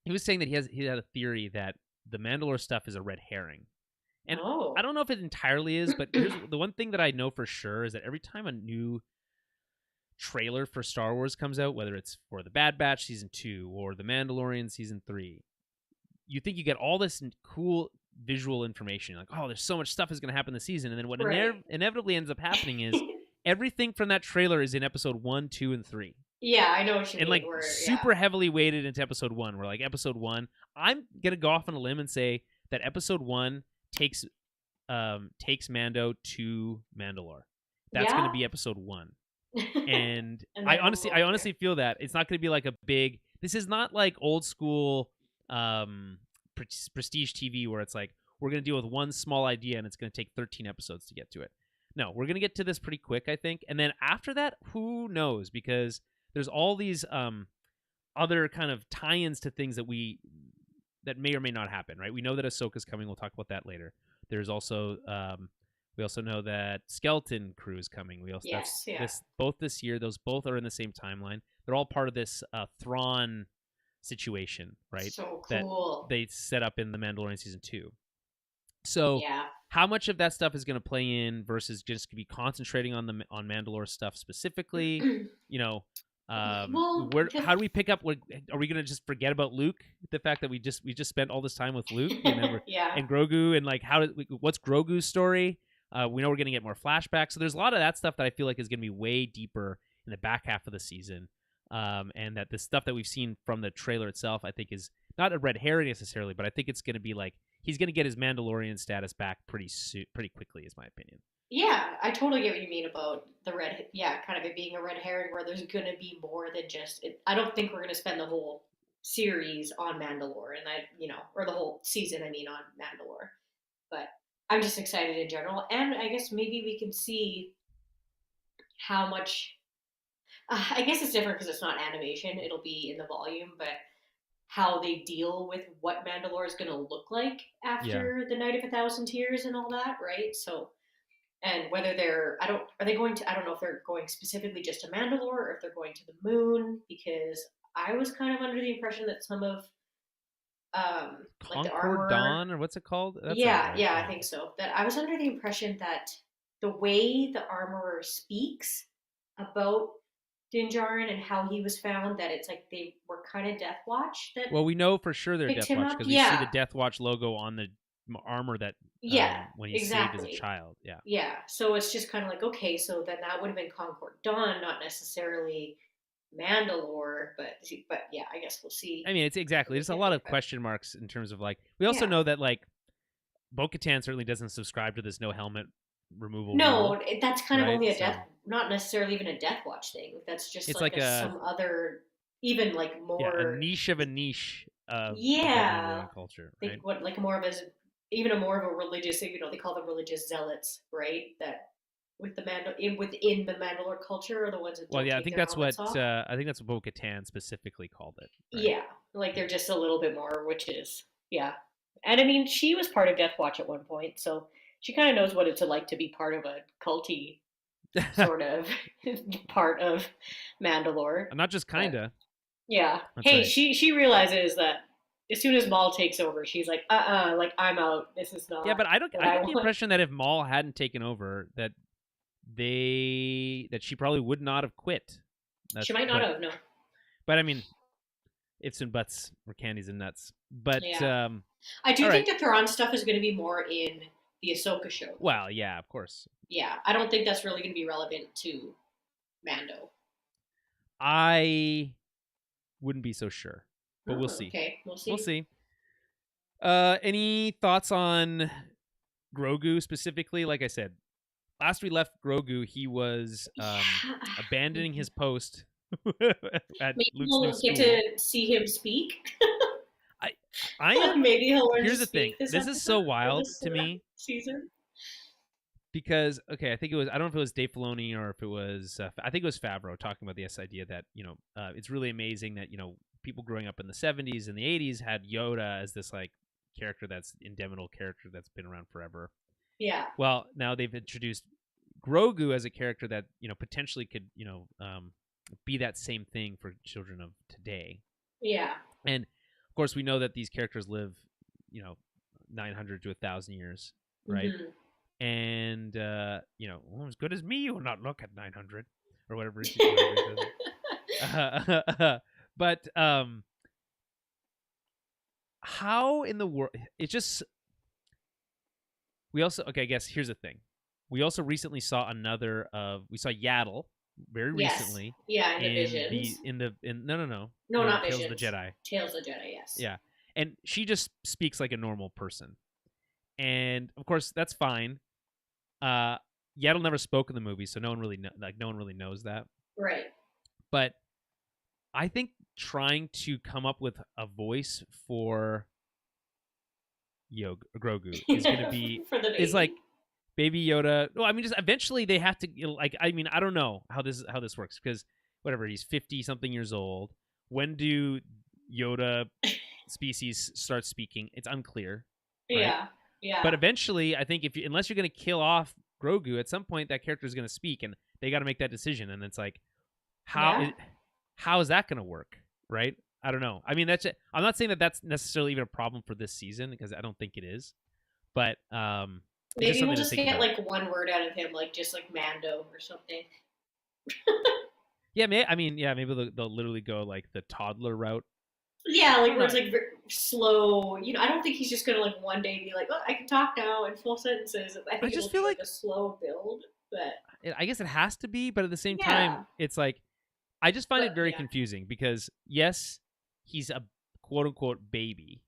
[SPEAKER 1] he was saying that he had a theory that the Mandalore stuff is a red herring. And I don't know if it entirely is, but here's the one thing that I know for sure is that every time a new trailer for Star Wars comes out, whether it's for The Bad Batch Season 2 or The Mandalorian Season 3, you think you get all this cool visual information. Like, oh, there's so much stuff is going to happen this season. And then what inevitably ends up happening is everything from that trailer is in Episode 1, 2, and 3.
[SPEAKER 2] Yeah, I know what you mean.
[SPEAKER 1] And like super heavily weighted into Episode 1. Where like Episode 1, I'm going to go off on a limb and say that Episode 1 takes Mando to Mandalore. That's going to be Episode 1. And I honestly feel that it's not going to be like a big. This is not like old school prestige TV where it's like we're going to deal with one small idea and it's going to take 13 episodes to get to it. No, we're going to get to this pretty quick, I think. And then after that, who knows? Because there's all these other kind of tie-ins to things that may or may not happen, right? We know that Ahsoka's coming. We'll talk about that later. There's also we also know that Skeleton Crew is coming. We also both this year. Those both are in the same timeline. They're all part of this Thrawn situation, right?
[SPEAKER 2] So cool.
[SPEAKER 1] That they set up in The Mandalorian Season 2. So how much of that stuff is going to play in versus just be concentrating on Mandalore stuff specifically? You know, how do we pick up? Are we going to just forget about Luke? The fact that we just spent all this time with Luke and Grogu, and like what's Grogu's story? We know we're going to get more flashbacks. So there's a lot of that stuff that I feel like is going to be way deeper in the back half of the season. And that the stuff that we've seen from the trailer itself, I think is not a red herring necessarily, but I think it's going to be like he's going to get his Mandalorian status back pretty quickly, is my opinion.
[SPEAKER 2] Yeah, I totally get what you mean about the kind of it being a red herring where there's going to be more than just. I don't think we're going to spend the whole series on Mandalore, or the whole season. I mean, on Mandalore, but I'm just excited in general, and I guess maybe we can see how much. I guess it's different because it's not animation; it'll be in the volume, but how they deal with what Mandalore is going to look like after the Night of 1,000 Tears and all that, right? So, and whether I don't know if they're going specifically just to Mandalore or if they're going to the moon, because I was kind of under the impression that some of like the armor,
[SPEAKER 1] Dawn, or what's it called?
[SPEAKER 2] I think so. That I was under the impression that the way the armorer speaks about Din Djarin and how he was found, that it's like they were kind of Death Watch.
[SPEAKER 1] Well, we know for sure they're Death Watch because we see the Death Watch logo on the armor that when he's saved as a child.
[SPEAKER 2] Yeah. So it's just kind of like, okay, so then that would have been Concord Dawn, not necessarily Mandalore, but yeah, I guess we'll see.
[SPEAKER 1] I mean, it's exactly. There's a lot of question marks in terms of like. We also know that like Bo-Katan certainly doesn't subscribe to this no helmet removal.
[SPEAKER 2] No, that's kind of only a death, not necessarily even a Death Watch thing. That's just it's like some other, even like more
[SPEAKER 1] a niche of a niche of culture, right?
[SPEAKER 2] Like more of a religious, they call them religious zealots, right? That with within the Mandalore culture are the ones that
[SPEAKER 1] I think that's what Bo-Katan specifically called it. Right?
[SPEAKER 2] Yeah, like they're just a little bit more, which is and I mean she was part of Death Watch at one point, so she kind of knows what it's like to be part of a culty sort of part of Mandalore.
[SPEAKER 1] Not just kinda.
[SPEAKER 2] Yeah. That's she realizes that as soon as Maul takes over, she's like, like I'm out. This is not.
[SPEAKER 1] Yeah, but I get the impression that if Maul hadn't taken over, that she probably would not have quit.
[SPEAKER 2] She might not have, no.
[SPEAKER 1] But I mean, ifs and buts or candies and nuts. But
[SPEAKER 2] I do think the Thrawn stuff is going to be more in the Ahsoka show.
[SPEAKER 1] Well, yeah, of course.
[SPEAKER 2] Yeah, I don't think that's really going to be relevant to Mando.
[SPEAKER 1] I wouldn't be so sure, but we'll see.
[SPEAKER 2] Okay, we'll see.
[SPEAKER 1] We'll see. Any thoughts on Grogu specifically? Like I said, last we left Grogu, he was abandoning his post at
[SPEAKER 2] Maybe
[SPEAKER 1] Luke's
[SPEAKER 2] we'll
[SPEAKER 1] new
[SPEAKER 2] get to see him speak.
[SPEAKER 1] I am.
[SPEAKER 2] Maybe he'll learn
[SPEAKER 1] Here's
[SPEAKER 2] to
[SPEAKER 1] the thing.
[SPEAKER 2] speak
[SPEAKER 1] This is so wild to me.
[SPEAKER 2] Season.
[SPEAKER 1] because okay, I think it was I don't know if it was Dave Filoni or if it was I think it was Favreau talking about this idea that it's really amazing that people growing up in the 70s and the 80s had Yoda as this like character that's indemitable character that's been around forever.
[SPEAKER 2] Yeah.
[SPEAKER 1] Well, now they've introduced Grogu as a character that potentially could be that same thing for children of today.
[SPEAKER 2] Yeah.
[SPEAKER 1] And of course, we know that these characters live 900 to 1,000 years, right?
[SPEAKER 2] Mm-hmm.
[SPEAKER 1] And well, as good as me, you will not look at 900 or whatever. But how in the world? It's just we also okay. I guess here's the thing. We also recently saw we saw Yaddle very recently.
[SPEAKER 2] Yeah, in the Visions.
[SPEAKER 1] No,
[SPEAKER 2] not
[SPEAKER 1] Tales
[SPEAKER 2] Visions.
[SPEAKER 1] of the Jedi.
[SPEAKER 2] Tales of the Jedi, yes.
[SPEAKER 1] Yeah, and she just speaks like a normal person, and of course that's fine. Yaddle never spoke in the movie, so no one really knows that.
[SPEAKER 2] Right.
[SPEAKER 1] But I think trying to come up with a voice for Grogu is going to be is like Baby Yoda. Well, I mean, just eventually they have to like. I mean, I don't know how this works because whatever, he's 50 something years old. When do Yoda species start speaking? It's unclear. Right?
[SPEAKER 2] Yeah. Yeah.
[SPEAKER 1] But eventually, I think unless you're going to kill off Grogu, at some point that character is going to speak, and they got to make that decision. And it's like, how is that going to work, right? I don't know. I mean, that's it. I'm not saying that that's necessarily even a problem for this season because I don't think it is. But
[SPEAKER 2] maybe we'll just get like one word out of him, like just like Mando or something.
[SPEAKER 1] Yeah, maybe they'll literally go like the toddler route.
[SPEAKER 2] Yeah, like where it's like very slow. I don't think he's just gonna like one day be like, "Oh, I can talk now in full sentences." I think
[SPEAKER 1] just feel like
[SPEAKER 2] a slow build, but
[SPEAKER 1] I guess it has to be. But at the same time, it's like I just find it very confusing because yes, he's a quote unquote baby,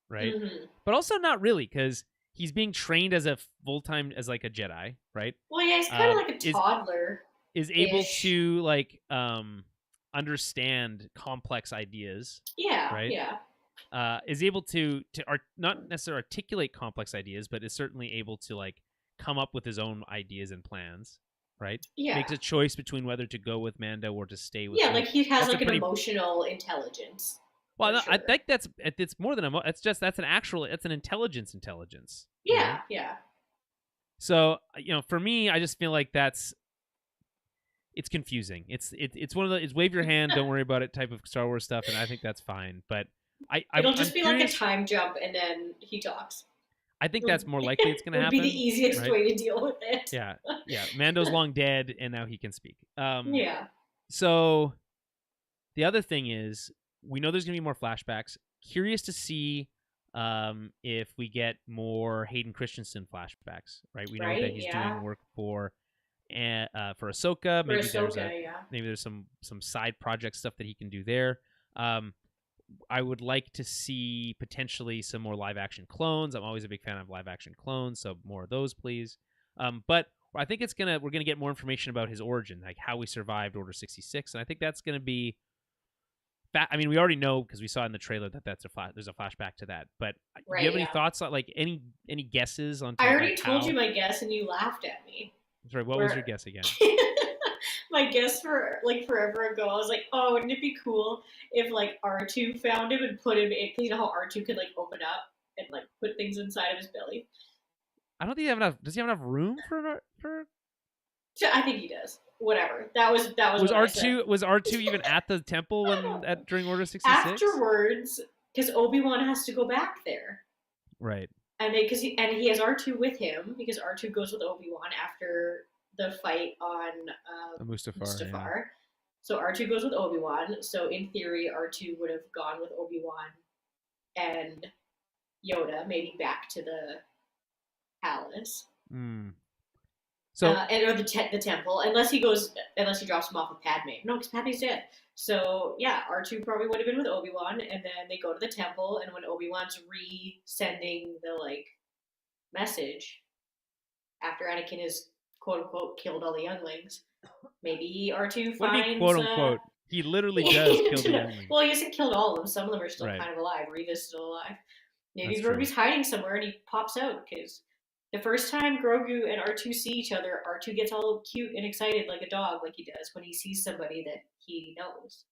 [SPEAKER 1] right?
[SPEAKER 2] Mm-hmm.
[SPEAKER 1] But also not really because he's being trained as a full-time as like a Jedi, right?
[SPEAKER 2] Well, yeah, he's kind of like a toddler.
[SPEAKER 1] Is able to like understand complex ideas.
[SPEAKER 2] Yeah.
[SPEAKER 1] Right.
[SPEAKER 2] Yeah.
[SPEAKER 1] Is able to not necessarily articulate complex ideas, but is certainly able to like come up with his own ideas and plans. Right.
[SPEAKER 2] Yeah.
[SPEAKER 1] Makes a choice between whether to go with Mando or to stay with.
[SPEAKER 2] Yeah, like he has like an emotional intelligence.
[SPEAKER 1] Well, no, sure. I think it's more than that's an intelligence.
[SPEAKER 2] Yeah. Yeah.
[SPEAKER 1] So for me, I just feel like it's confusing. It's one of it's wave your hand, don't worry about it type of Star Wars stuff, and I think that's fine. But
[SPEAKER 2] it'll just be curious, like a time jump, and then he talks.
[SPEAKER 1] I think that's more likely it's going to happen.
[SPEAKER 2] It'll be the easiest way to deal with it.
[SPEAKER 1] Yeah. Mando's long dead, and now he can speak.
[SPEAKER 2] Yeah.
[SPEAKER 1] So the other thing is, we know there's going to be more flashbacks. Curious to see if we get more Hayden Christensen flashbacks. Right. We know that he's doing work for Ahsoka. Maybe there's some side project stuff that he can do there. I would like to see potentially some more live action clones. I'm always a big fan of live action clones, so more of those, please. But I think we're gonna get more information about his origin, like how we survived Order 66, and I think that's gonna be. I mean, we already know because we saw in the trailer that there's a flashback to that. But do you have any thoughts on like any guesses on?
[SPEAKER 2] I already told you my guess, and you laughed at me.
[SPEAKER 1] Sorry, what was your guess again?
[SPEAKER 2] My guess for like forever ago, I was like, "Oh, wouldn't it be cool if like R2 found him and put him in? You know how R2 could like open up and like put things inside of his belly."
[SPEAKER 1] I don't think he have enough. Does he have enough room for?
[SPEAKER 2] I think he does. Whatever. That was
[SPEAKER 1] R2. Was R2 even at the temple during Order 66?
[SPEAKER 2] Afterwards, because Obi-Wan has to go back there.
[SPEAKER 1] Right.
[SPEAKER 2] And he has R2 with him because R2 goes with Obi-Wan after the fight on Mustafar.
[SPEAKER 1] Yeah.
[SPEAKER 2] So R2 goes with Obi-Wan. So in theory, R2 would have gone with Obi-Wan and Yoda, maybe back to the palace. So or the temple, unless he drops him off with Padme. No, because Padme's dead. So yeah, R2 probably would have been with Obi-Wan, and then they go to the temple, and when Obi-Wan's re-sending the like message after Anakin is quote unquote killed all the younglings, maybe R2 finds
[SPEAKER 1] quote unquote. He literally does kill the younglings.
[SPEAKER 2] Well, he hasn't killed all of them. Some of them are still kind of alive. Reva's still alive. Maybe Grogu's hiding somewhere and he pops out because The first time Grogu and R2 see each other, R2 gets all cute and excited like a dog, like he does when he sees somebody that he knows.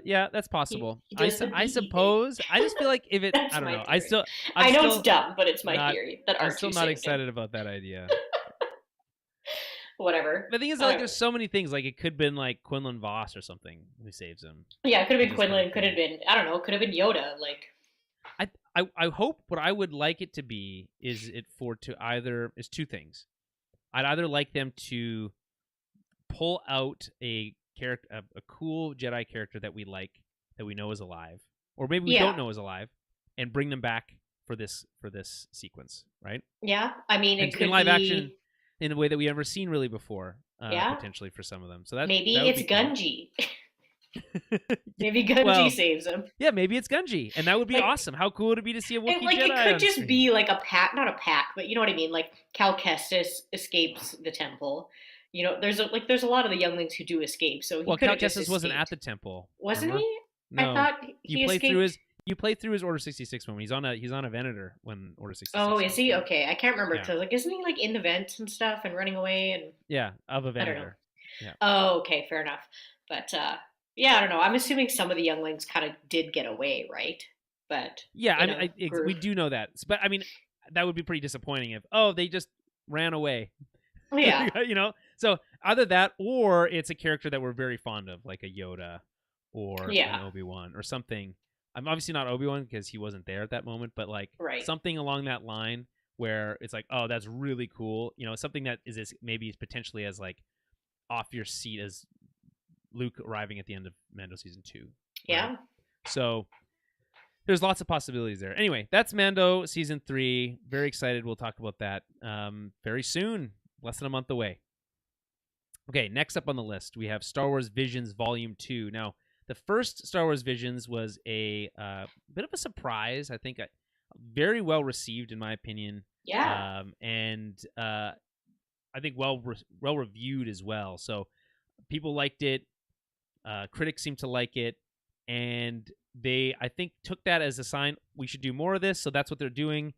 [SPEAKER 1] Yeah, that's
[SPEAKER 2] He,
[SPEAKER 1] possible.
[SPEAKER 2] he does the
[SPEAKER 1] I
[SPEAKER 2] bee thing.
[SPEAKER 1] suppose. I just feel like if it, I
[SPEAKER 2] That's
[SPEAKER 1] don't
[SPEAKER 2] my
[SPEAKER 1] know.
[SPEAKER 2] theory.
[SPEAKER 1] I'm
[SPEAKER 2] I know it's
[SPEAKER 1] still
[SPEAKER 2] dumb, but it's my
[SPEAKER 1] not,
[SPEAKER 2] theory that
[SPEAKER 1] I'm still
[SPEAKER 2] R2
[SPEAKER 1] not
[SPEAKER 2] saved him.
[SPEAKER 1] excited about that idea.
[SPEAKER 2] Whatever.
[SPEAKER 1] The thing is, like, there's so many things. Like, it could have been like Quinlan Voss or something who saves him.
[SPEAKER 2] Yeah, it could have been
[SPEAKER 1] Just kind of
[SPEAKER 2] Quinlan. Could have
[SPEAKER 1] thing.
[SPEAKER 2] been, I don't know. Could have been Yoda. Like,
[SPEAKER 1] I hope what I would like it to be is two things. I'd either like them to pull out a character, a cool Jedi character that we like, that we know is alive, or maybe we
[SPEAKER 2] yeah,
[SPEAKER 1] don't know is alive, and bring them back for this sequence, right?
[SPEAKER 2] yeah. I mean,
[SPEAKER 1] And
[SPEAKER 2] it
[SPEAKER 1] in
[SPEAKER 2] could
[SPEAKER 1] live action,
[SPEAKER 2] be.
[SPEAKER 1] in a way that we never seen really before,
[SPEAKER 2] Yeah,
[SPEAKER 1] potentially for some of them. So that
[SPEAKER 2] maybe
[SPEAKER 1] would
[SPEAKER 2] it's
[SPEAKER 1] be cool.
[SPEAKER 2] Gunji. Maybe Gunji
[SPEAKER 1] Well,
[SPEAKER 2] saves him.
[SPEAKER 1] yeah, maybe it's Gunji, and that would be
[SPEAKER 2] Like,
[SPEAKER 1] awesome. How cool would it be to see a Wookiee Jedi
[SPEAKER 2] it could
[SPEAKER 1] on
[SPEAKER 2] just
[SPEAKER 1] screen?
[SPEAKER 2] be like a pack, not a pack, but you know what I mean. Like Cal Kestis escapes the temple. You know, there's a lot of the younglings who do escape, so he
[SPEAKER 1] Well,
[SPEAKER 2] could
[SPEAKER 1] Cal
[SPEAKER 2] have just
[SPEAKER 1] Kestis wasn't
[SPEAKER 2] escaped.
[SPEAKER 1] at the temple,
[SPEAKER 2] Wasn't
[SPEAKER 1] remember?
[SPEAKER 2] he? I
[SPEAKER 1] No,
[SPEAKER 2] thought he escaped.
[SPEAKER 1] You play through his Order 66 moment. He's on a Venator when Order 66.
[SPEAKER 2] Oh, is he?
[SPEAKER 1] Through.
[SPEAKER 2] Okay, I can't remember
[SPEAKER 1] Yeah.
[SPEAKER 2] because like isn't he like in the vents and stuff and running away and
[SPEAKER 1] Yeah, of a
[SPEAKER 2] I don't know.
[SPEAKER 1] Venator. Yeah.
[SPEAKER 2] Oh, okay, fair enough. But yeah, I don't know. I'm assuming some of the younglings kind of did get away, right? But
[SPEAKER 1] yeah, I mean, we do know that, but I mean, that would be pretty disappointing if they just ran away.
[SPEAKER 2] Yeah,
[SPEAKER 1] you know. So either that, or it's a character that we're very fond of, like a Yoda, or an Obi-Wan, or something. I'm obviously not Obi-Wan because he wasn't there at that moment, but like something along that line where it's like, oh, that's really cool. You know, something that is maybe potentially as like off your seat as Luke arriving at the end of Mando season 2. Right?
[SPEAKER 2] Yeah.
[SPEAKER 1] So there's lots of possibilities there. Anyway, that's Mando season 3. Very excited. We'll talk about that very soon. Less than a month away. Okay, next up on the list, we have Star Wars Visions Volume 2. Now, the first Star Wars Visions was a bit of a surprise. I think very well received, in my opinion.
[SPEAKER 2] Yeah.
[SPEAKER 1] And I think well reviewed as well. So people liked it. Critics seem to like it. And they, I think, took that as a sign we should do more of this. So that's what they're doing.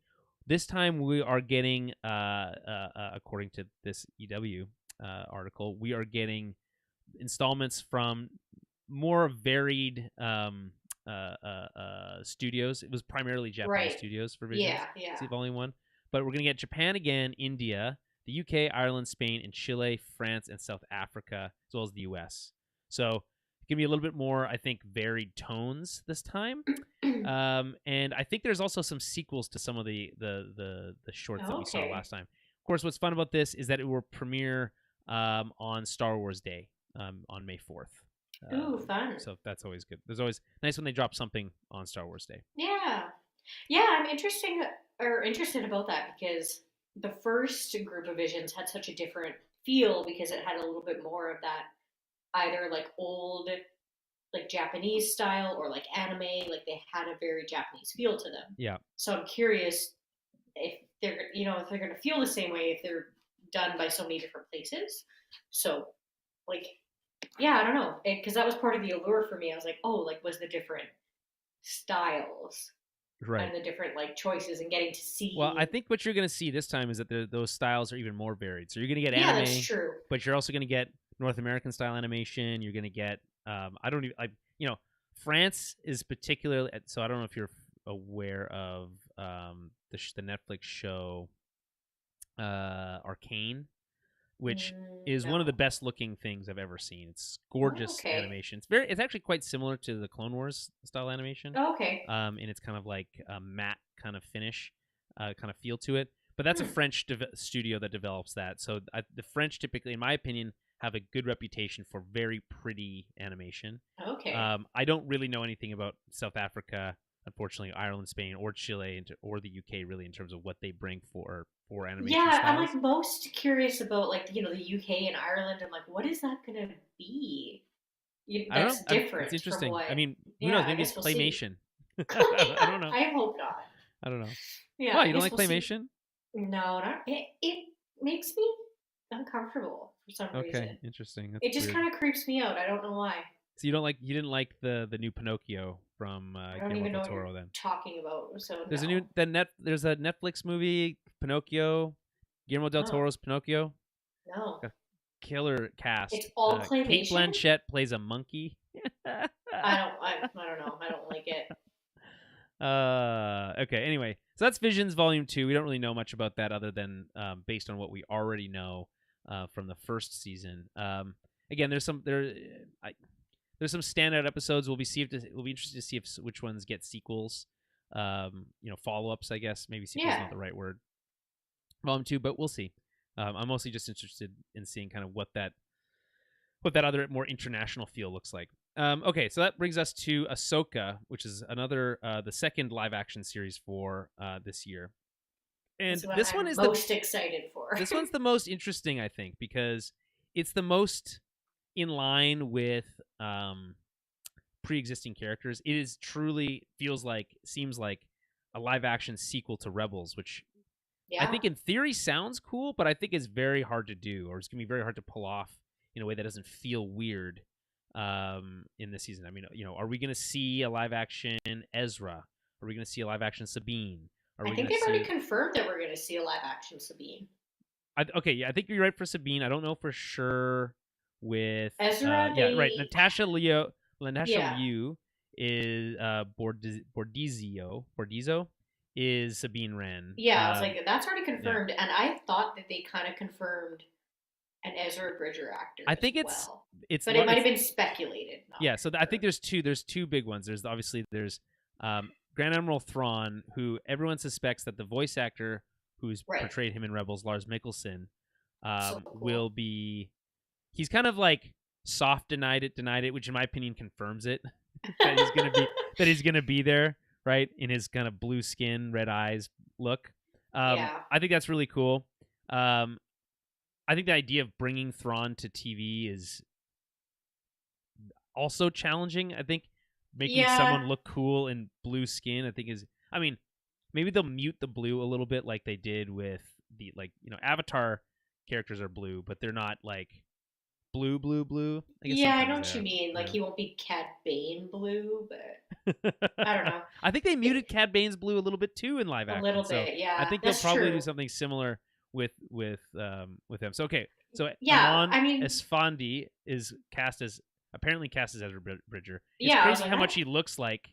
[SPEAKER 1] This time we are getting, according to this EW article, we are getting installments from more varied studios. It was primarily Japanese studios for Visions.
[SPEAKER 2] Yeah.
[SPEAKER 1] See Volume 1. But we're going to get Japan again, India, the UK, Ireland, Spain, and Chile, France, and South Africa, as well as the US. So give me a little bit more, I think, varied tones this time. And I think there's also some sequels to some of the shorts that we saw last time. Of course, what's fun about this is that it will premiere on Star Wars Day on May 4th.
[SPEAKER 2] Ooh, fun.
[SPEAKER 1] So that's always good. There's always nice when they drop something on Star Wars Day.
[SPEAKER 2] Yeah. Yeah, I'm interested about that because the first group of Visions had such a different feel because it had a little bit more of that either like old like Japanese style or like anime, like they had a very Japanese feel to them.
[SPEAKER 1] Yeah.
[SPEAKER 2] So I'm curious if they're going to feel the same way if they're done by so many different places. So like, yeah, I don't know, because that was part of the allure for me. I was like, oh, like was the different styles. Right. And the different like choices and getting to see.
[SPEAKER 1] Well, I think what you're going to see this time is that those styles are even more varied. So you're going to get anime,
[SPEAKER 2] that's true.
[SPEAKER 1] But you're also going to get North American style animation. You're going to get France is particularly, so I don't know if you're aware of the Netflix show Arcane, which is one of the best looking things I've ever seen. It's gorgeous animation. It's actually quite similar to the Clone Wars style animation. And it's kind of like a matte kind of finish, kind of feel to it. But that's a French studio that develops that. So the French typically, in my opinion, have a good reputation for very pretty animation. I don't really know anything about South Africa, unfortunately, Ireland, Spain, or Chile, or the UK really in terms of what they bring for animation styles.
[SPEAKER 2] I'm like most curious about like the UK and Ireland. I'm like, what is that gonna be? That's different.
[SPEAKER 1] It's interesting.
[SPEAKER 2] From what,
[SPEAKER 1] I mean, who knows? Maybe it's claymation. I don't know.
[SPEAKER 2] I hope not.
[SPEAKER 1] I don't know.
[SPEAKER 2] Yeah.
[SPEAKER 1] Why, you don't like claymation?
[SPEAKER 2] No, not it makes me uncomfortable for some reason.
[SPEAKER 1] Okay, interesting. That's
[SPEAKER 2] it just kind of creeps me out. I don't know why.
[SPEAKER 1] So you didn't like the new Pinocchio from
[SPEAKER 2] I don't even know what you're talking about. So
[SPEAKER 1] there's a Netflix movie Pinocchio, Guillermo del
[SPEAKER 2] Oh,
[SPEAKER 1] Toro's Pinocchio.
[SPEAKER 2] no.
[SPEAKER 1] A killer
[SPEAKER 2] It's
[SPEAKER 1] cast.
[SPEAKER 2] all
[SPEAKER 1] Kate
[SPEAKER 2] claymation?
[SPEAKER 1] Blanchett plays a monkey.
[SPEAKER 2] I don't know. I don't like it.
[SPEAKER 1] Okay. Anyway, so that's Visions Volume 2. We don't really know much about that other than based on what we already know from the first season. Again, there's some there's some standout episodes. We'll be interested to see if which ones get sequels. Follow ups. I guess maybe sequels is
[SPEAKER 2] Yeah.
[SPEAKER 1] not the right word. Volume 2, but we'll see. I'm mostly just interested in seeing kind of what that other more international feel looks like. Okay, so that brings us to Ahsoka, which is another the second live action series for this year, and
[SPEAKER 2] That's what
[SPEAKER 1] this one
[SPEAKER 2] I'm
[SPEAKER 1] is
[SPEAKER 2] most excited for.
[SPEAKER 1] this one's the most interesting, I think, because it's the most in line with pre-existing characters. It is truly seems like a live action sequel to Rebels, which I
[SPEAKER 2] Yeah.
[SPEAKER 1] think in theory sounds cool, but I think it's very hard to do, or it's gonna be very hard to pull off in a way that doesn't feel weird in this season. I mean, are we gonna see a live action Ezra? Are we gonna see a live action Sabine? Are
[SPEAKER 2] I
[SPEAKER 1] we
[SPEAKER 2] think
[SPEAKER 1] gonna
[SPEAKER 2] they've already
[SPEAKER 1] see?
[SPEAKER 2] confirmed that we're going to see a live action Sabine.
[SPEAKER 1] Okay, yeah, I think you're right for Sabine. I don't know for sure with
[SPEAKER 2] Ezra,
[SPEAKER 1] yeah, right.
[SPEAKER 2] they.
[SPEAKER 1] Natasha
[SPEAKER 2] Yeah.
[SPEAKER 1] Liu is Bordizzo is Sabine Wren.
[SPEAKER 2] Yeah, I was like, that's already
[SPEAKER 1] Yeah.
[SPEAKER 2] confirmed. And I thought that they kind of confirmed an Ezra Bridger actor
[SPEAKER 1] I
[SPEAKER 2] as
[SPEAKER 1] think
[SPEAKER 2] well.
[SPEAKER 1] it's
[SPEAKER 2] But it might have been speculated. Not
[SPEAKER 1] yeah. So I think
[SPEAKER 2] confirmed.
[SPEAKER 1] there's two big ones. There's Grand Admiral Thrawn, who everyone suspects that the voice actor who's
[SPEAKER 2] Right.
[SPEAKER 1] portrayed him in Rebels, Lars Mikkelsen,
[SPEAKER 2] So
[SPEAKER 1] will
[SPEAKER 2] cool.
[SPEAKER 1] be. He's kind of like soft denied it, which in my opinion confirms it that he's gonna be there, right, in his kind of blue skin, red eyes look.
[SPEAKER 2] Yeah.
[SPEAKER 1] I think that's really cool. Um, I think the idea of bringing Thrawn to TV is also challenging. I think making
[SPEAKER 2] Yeah.
[SPEAKER 1] someone look cool in blue skin, I think is. I mean, maybe they'll mute the blue a little bit, like they did with the Avatar characters are blue, but they're not like blue. I guess
[SPEAKER 2] Yeah, I know
[SPEAKER 1] sometimes
[SPEAKER 2] what you mean. Like,
[SPEAKER 1] yeah.
[SPEAKER 2] he won't be Cad Bane blue, but I don't know.
[SPEAKER 1] I think they
[SPEAKER 2] It,
[SPEAKER 1] muted Cad Bane's blue a little bit too in live
[SPEAKER 2] a
[SPEAKER 1] action,
[SPEAKER 2] little
[SPEAKER 1] so
[SPEAKER 2] bit.
[SPEAKER 1] I
[SPEAKER 2] Yeah,
[SPEAKER 1] think they'll
[SPEAKER 2] that's
[SPEAKER 1] probably do
[SPEAKER 2] true.
[SPEAKER 1] something similar with him. So okay, so
[SPEAKER 2] Yeah,
[SPEAKER 1] Amon
[SPEAKER 2] I mean,
[SPEAKER 1] Esfandi is apparently cast as Ezra Bridger. It's
[SPEAKER 2] yeah, I was
[SPEAKER 1] crazy
[SPEAKER 2] like,
[SPEAKER 1] how
[SPEAKER 2] huh?
[SPEAKER 1] much he looks like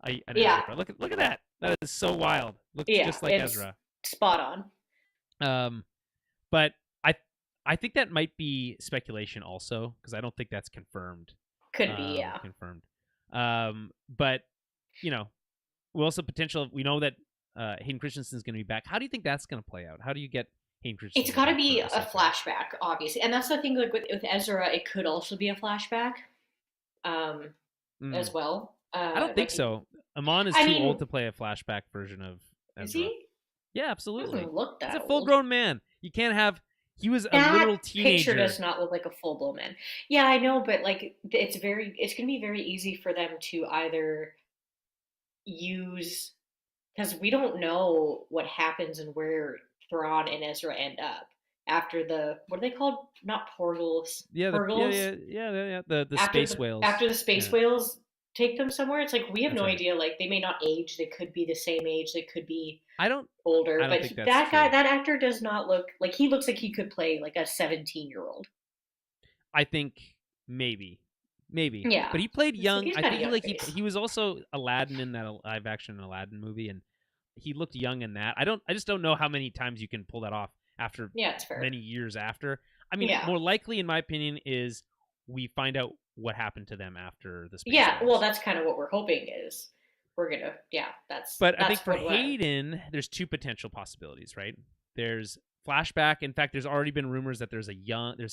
[SPEAKER 1] an
[SPEAKER 2] Yeah,
[SPEAKER 1] Ezra. Look at that. That is so wild. Looks
[SPEAKER 2] yeah,
[SPEAKER 1] just like
[SPEAKER 2] it's
[SPEAKER 1] Ezra.
[SPEAKER 2] spot on.
[SPEAKER 1] Um, but I think that might be speculation also because I don't think that's confirmed.
[SPEAKER 2] Could be, yeah.
[SPEAKER 1] Confirmed. But you know, we also we know that Hayden Christensen's going to be back. How do you think that's going to play out? How do you get Hayden
[SPEAKER 2] It's
[SPEAKER 1] Christensen
[SPEAKER 2] got to
[SPEAKER 1] back
[SPEAKER 2] be
[SPEAKER 1] for
[SPEAKER 2] a
[SPEAKER 1] Ahsoka?
[SPEAKER 2] flashback, obviously, and that's the thing. Like with Ezra, it could also be a flashback, um,
[SPEAKER 1] Mm,
[SPEAKER 2] as well.
[SPEAKER 1] I don't think
[SPEAKER 2] Like,
[SPEAKER 1] so. Amon is
[SPEAKER 2] I
[SPEAKER 1] too old
[SPEAKER 2] mean,
[SPEAKER 1] to play a flashback version of
[SPEAKER 2] is
[SPEAKER 1] Ezra.
[SPEAKER 2] he?
[SPEAKER 1] Yeah, absolutely.
[SPEAKER 2] Doesn't look
[SPEAKER 1] He's
[SPEAKER 2] that
[SPEAKER 1] a full
[SPEAKER 2] old.
[SPEAKER 1] grown man. You can't have. He was a
[SPEAKER 2] That
[SPEAKER 1] literal
[SPEAKER 2] picture
[SPEAKER 1] teenager.
[SPEAKER 2] does not look like a full blown man. Yeah, I know, but like, it's gonna be very easy for them to either use, because we don't know what happens and where Thrawn and Ezra end up after the, what are they called? Not portals,
[SPEAKER 1] Yeah,
[SPEAKER 2] purgles.
[SPEAKER 1] The space whales.
[SPEAKER 2] After the space
[SPEAKER 1] Yeah,
[SPEAKER 2] whales take them somewhere, it's like we have
[SPEAKER 1] that's
[SPEAKER 2] no
[SPEAKER 1] right.
[SPEAKER 2] idea. Like, they may not age. They could be the same age. They could be
[SPEAKER 1] I don't.
[SPEAKER 2] older.
[SPEAKER 1] I don't
[SPEAKER 2] But
[SPEAKER 1] think that's
[SPEAKER 2] that guy,
[SPEAKER 1] true.
[SPEAKER 2] that actor, does not look like, he looks like he could play like a 17-year-old.
[SPEAKER 1] I think maybe,
[SPEAKER 2] Yeah,
[SPEAKER 1] but he played
[SPEAKER 2] it's like
[SPEAKER 1] young.
[SPEAKER 2] he's
[SPEAKER 1] I
[SPEAKER 2] got a
[SPEAKER 1] think
[SPEAKER 2] young face.
[SPEAKER 1] he was also Aladdin in that live action Aladdin movie, and he looked young in that. I just don't know how many times you can pull that off after
[SPEAKER 2] Yeah, it's fair.
[SPEAKER 1] many years after. I mean,
[SPEAKER 2] Yeah.
[SPEAKER 1] more likely, in my opinion, is we find out what happened to them after the space
[SPEAKER 2] Yeah, well,
[SPEAKER 1] whales.
[SPEAKER 2] that's kind of what we're hoping is we're gonna. Yeah,
[SPEAKER 1] But I think
[SPEAKER 2] that's
[SPEAKER 1] for
[SPEAKER 2] what.
[SPEAKER 1] Hayden, there's two potential possibilities, right? There's flashback. In fact, there's already been rumors that there's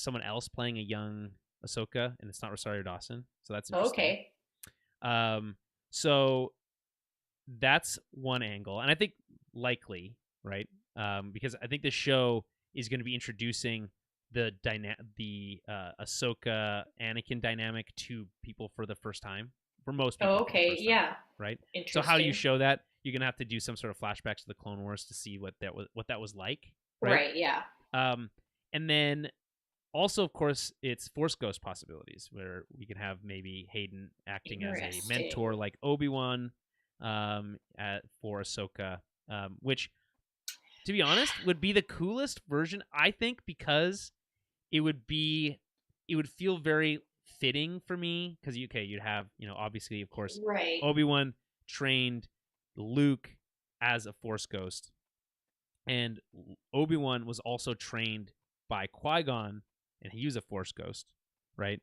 [SPEAKER 1] someone else playing a young Ahsoka, and it's not Rosario Dawson. So that's interesting.
[SPEAKER 2] Okay.
[SPEAKER 1] Um, so that's one angle, and I think likely, right? Because I think the show is going to be introducing the Ahsoka Anakin dynamic to people for the first time, for most
[SPEAKER 2] Oh,
[SPEAKER 1] people for the
[SPEAKER 2] okay.
[SPEAKER 1] first time,
[SPEAKER 2] Yeah.
[SPEAKER 1] right? So how do you
[SPEAKER 2] Interesting.
[SPEAKER 1] show that? You're gonna have to do some sort of flashbacks to the Clone Wars to see what that was like, right?
[SPEAKER 2] Right. Yeah.
[SPEAKER 1] Um, and then also, of course, it's Force Ghost possibilities where we can have maybe Hayden acting as a mentor
[SPEAKER 2] Interesting.
[SPEAKER 1] like Obi-Wan for Ahsoka, which to be honest, would be the coolest version, I think, because it would feel very fitting for me, because you'd have, obviously, of course,
[SPEAKER 2] Right.
[SPEAKER 1] Obi-Wan trained Luke as a Force ghost, and Obi-Wan was also trained by Qui-Gon, and he was a Force ghost, right?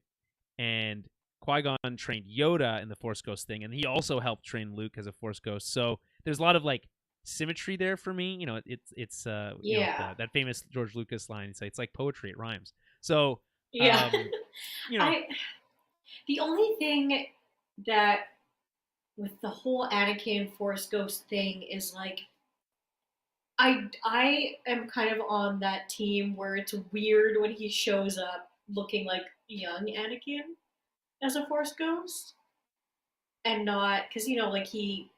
[SPEAKER 1] And Qui-Gon trained Yoda in the Force ghost thing, and he also helped train Luke as a Force ghost. So there's a lot of like symmetry there for me. It's that famous George Lucas line. It's like poetry, it rhymes. So
[SPEAKER 2] yeah. The only thing that with the whole Anakin Force ghost thing is like, I am kind of on that team where it's weird when he shows up looking like young Anakin as a Force ghost, and not because like he,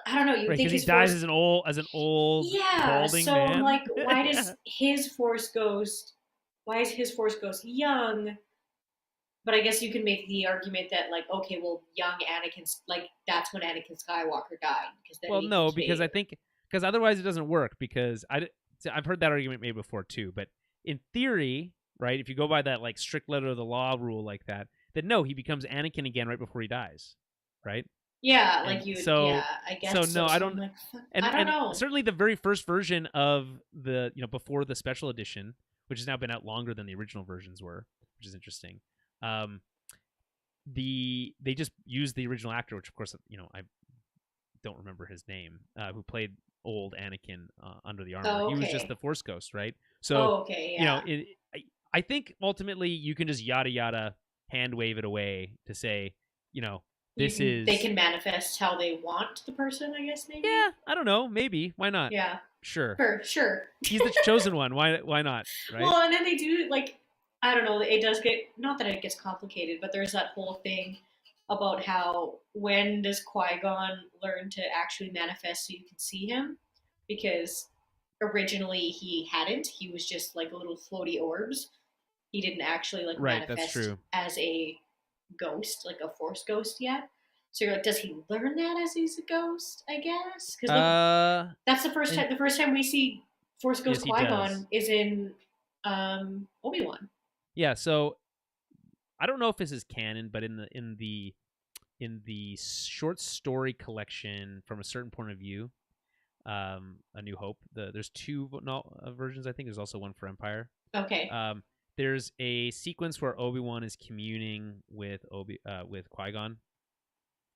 [SPEAKER 2] I don't know, you
[SPEAKER 1] right,
[SPEAKER 2] think
[SPEAKER 1] because he dies as an old balding
[SPEAKER 2] so
[SPEAKER 1] man.
[SPEAKER 2] I'm like, why is his Force ghost young? But I guess you can make the argument that, like, okay, well, young Anakin's, like, that's when Anakin Skywalker died.
[SPEAKER 1] Because I think, because otherwise it doesn't work, because I've heard that argument made before too, but in theory, right, if you go by that, like, strict letter of the law rule like that, then no, he becomes Anakin again right before he dies, right?
[SPEAKER 2] Yeah,
[SPEAKER 1] And
[SPEAKER 2] like you,
[SPEAKER 1] so,
[SPEAKER 2] yeah, I guess so.
[SPEAKER 1] No, I don't,
[SPEAKER 2] like,
[SPEAKER 1] I
[SPEAKER 2] don't
[SPEAKER 1] and
[SPEAKER 2] know.
[SPEAKER 1] certainly the very first version of the, before the special edition, which has now been out longer than the original versions were, which is interesting. They just used the original actor, which of course, I don't remember his name, who played old Anakin under the armor.
[SPEAKER 2] Oh, okay.
[SPEAKER 1] He was just the Force ghost, right? So,
[SPEAKER 2] okay, yeah.
[SPEAKER 1] I think ultimately you can just yada yada hand wave it away to say, they
[SPEAKER 2] can manifest how they want the person, I guess, maybe.
[SPEAKER 1] Yeah, I don't know, maybe. Why not?
[SPEAKER 2] Yeah,
[SPEAKER 1] sure.
[SPEAKER 2] He's
[SPEAKER 1] the chosen one. Why not? Right.
[SPEAKER 2] Well, and then they do, like, I don't know. It does get, not that it gets complicated, but there's that whole thing about how, when does Qui-Gon learn to actually manifest so you can see him? Because originally he hadn't. He was just like little floaty orbs. He didn't actually like manifest as a ghost, like a Force ghost yet. So you're like, does he learn that as he's a ghost? I guess, because that's the first time. The first time we see Force ghost Qui-Gon is in Obi-Wan.
[SPEAKER 1] Yeah, so I don't know if this is canon, but in the short story collection From a Certain Point of View, A New Hope, there's two versions. I think there's also one for Empire.
[SPEAKER 2] Okay.
[SPEAKER 1] There's a sequence where Obi-Wan is communing with Qui-Gon,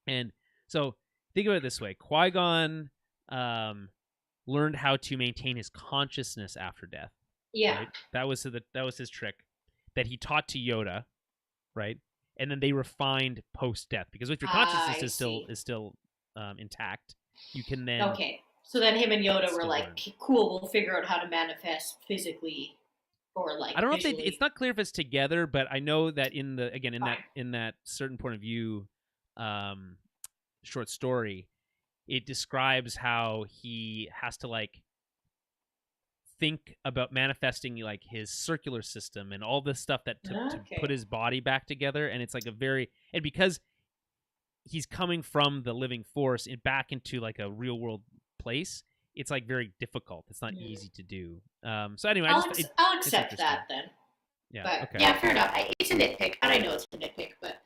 [SPEAKER 1] and so think of it this way: Qui-Gon learned how to maintain his consciousness after death.
[SPEAKER 2] Yeah,
[SPEAKER 1] right? That was his trick that he taught to Yoda, right? And then they refined post death, because if your consciousness is still intact, you can then.
[SPEAKER 2] Okay, so then him and Yoda were like, cool, we'll figure out how to manifest physically, or like.
[SPEAKER 1] I don't know if it's not clear if it's together, but I know that in that Certain Point of View short story, it describes how he has to like think about manifesting like his circular system and all this stuff that to put his body back together, and it's like and because he's coming from the living Force and back into like a real world place, it's like very difficult. It's not easy to do. So anyway,
[SPEAKER 2] I'll accept that then.
[SPEAKER 1] Yeah.
[SPEAKER 2] But,
[SPEAKER 1] okay.
[SPEAKER 2] Yeah, fair enough. It's a nitpick, and I know it's a nitpick, but.